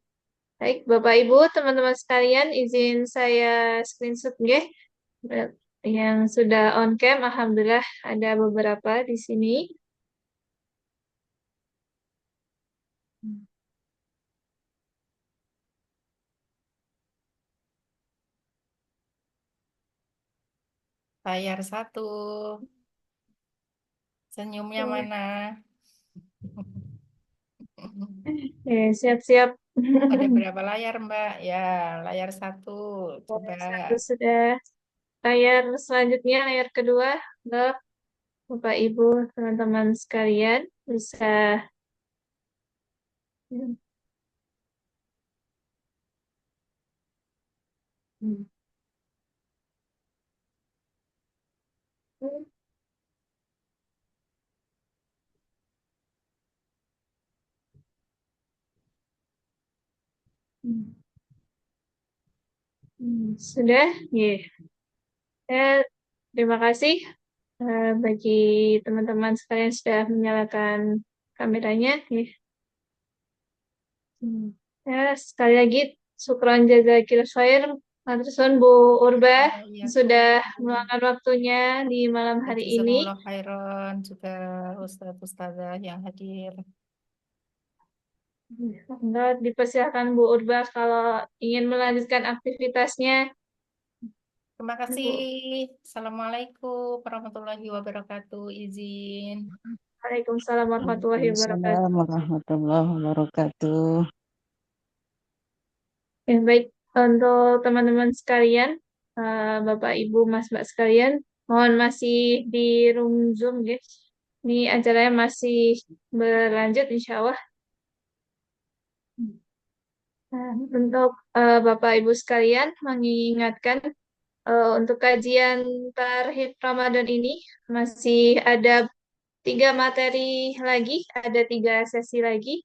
baik Bapak Ibu, teman-teman sekalian, izin saya screenshot nggih. Yang sudah on cam, alhamdulillah ada beberapa di sini. layar satu. Senyumnya Oke. mana? Siap-siap. Ada berapa layar, Mbak? Ya, layar satu. Coba. Satu sudah. Layar selanjutnya, layar kedua, untuk Bapak Ibu, teman-teman sekalian, bisa sudah, ya. Terima kasih bagi teman-teman sekalian sudah menyalakan kameranya. Ya. Ya, sekali lagi, syukron jazakil khair. Matur suwun Bu Urba Iya, sudah meluangkan waktunya di malam hari ini. jazakumullah khairan juga Ustadz Ustazah yang hadir. Enggak, dipersilakan Bu Urba kalau ingin melanjutkan aktivitasnya. Terima kasih. Bu. Assalamualaikum warahmatullahi wabarakatuh. Izin. Waalaikumsalam warahmatullahi Waalaikumsalam wabarakatuh. warahmatullahi wabarakatuh. Ya, baik, untuk teman-teman sekalian, Bapak, Ibu, Mas, Mbak sekalian, mohon masih di room Zoom, guys. Ini acaranya masih berlanjut, insya Allah. Nah, untuk Bapak, Ibu sekalian, mengingatkan untuk kajian Tarhib Ramadan ini masih ada 3 materi lagi, ada 3 sesi lagi.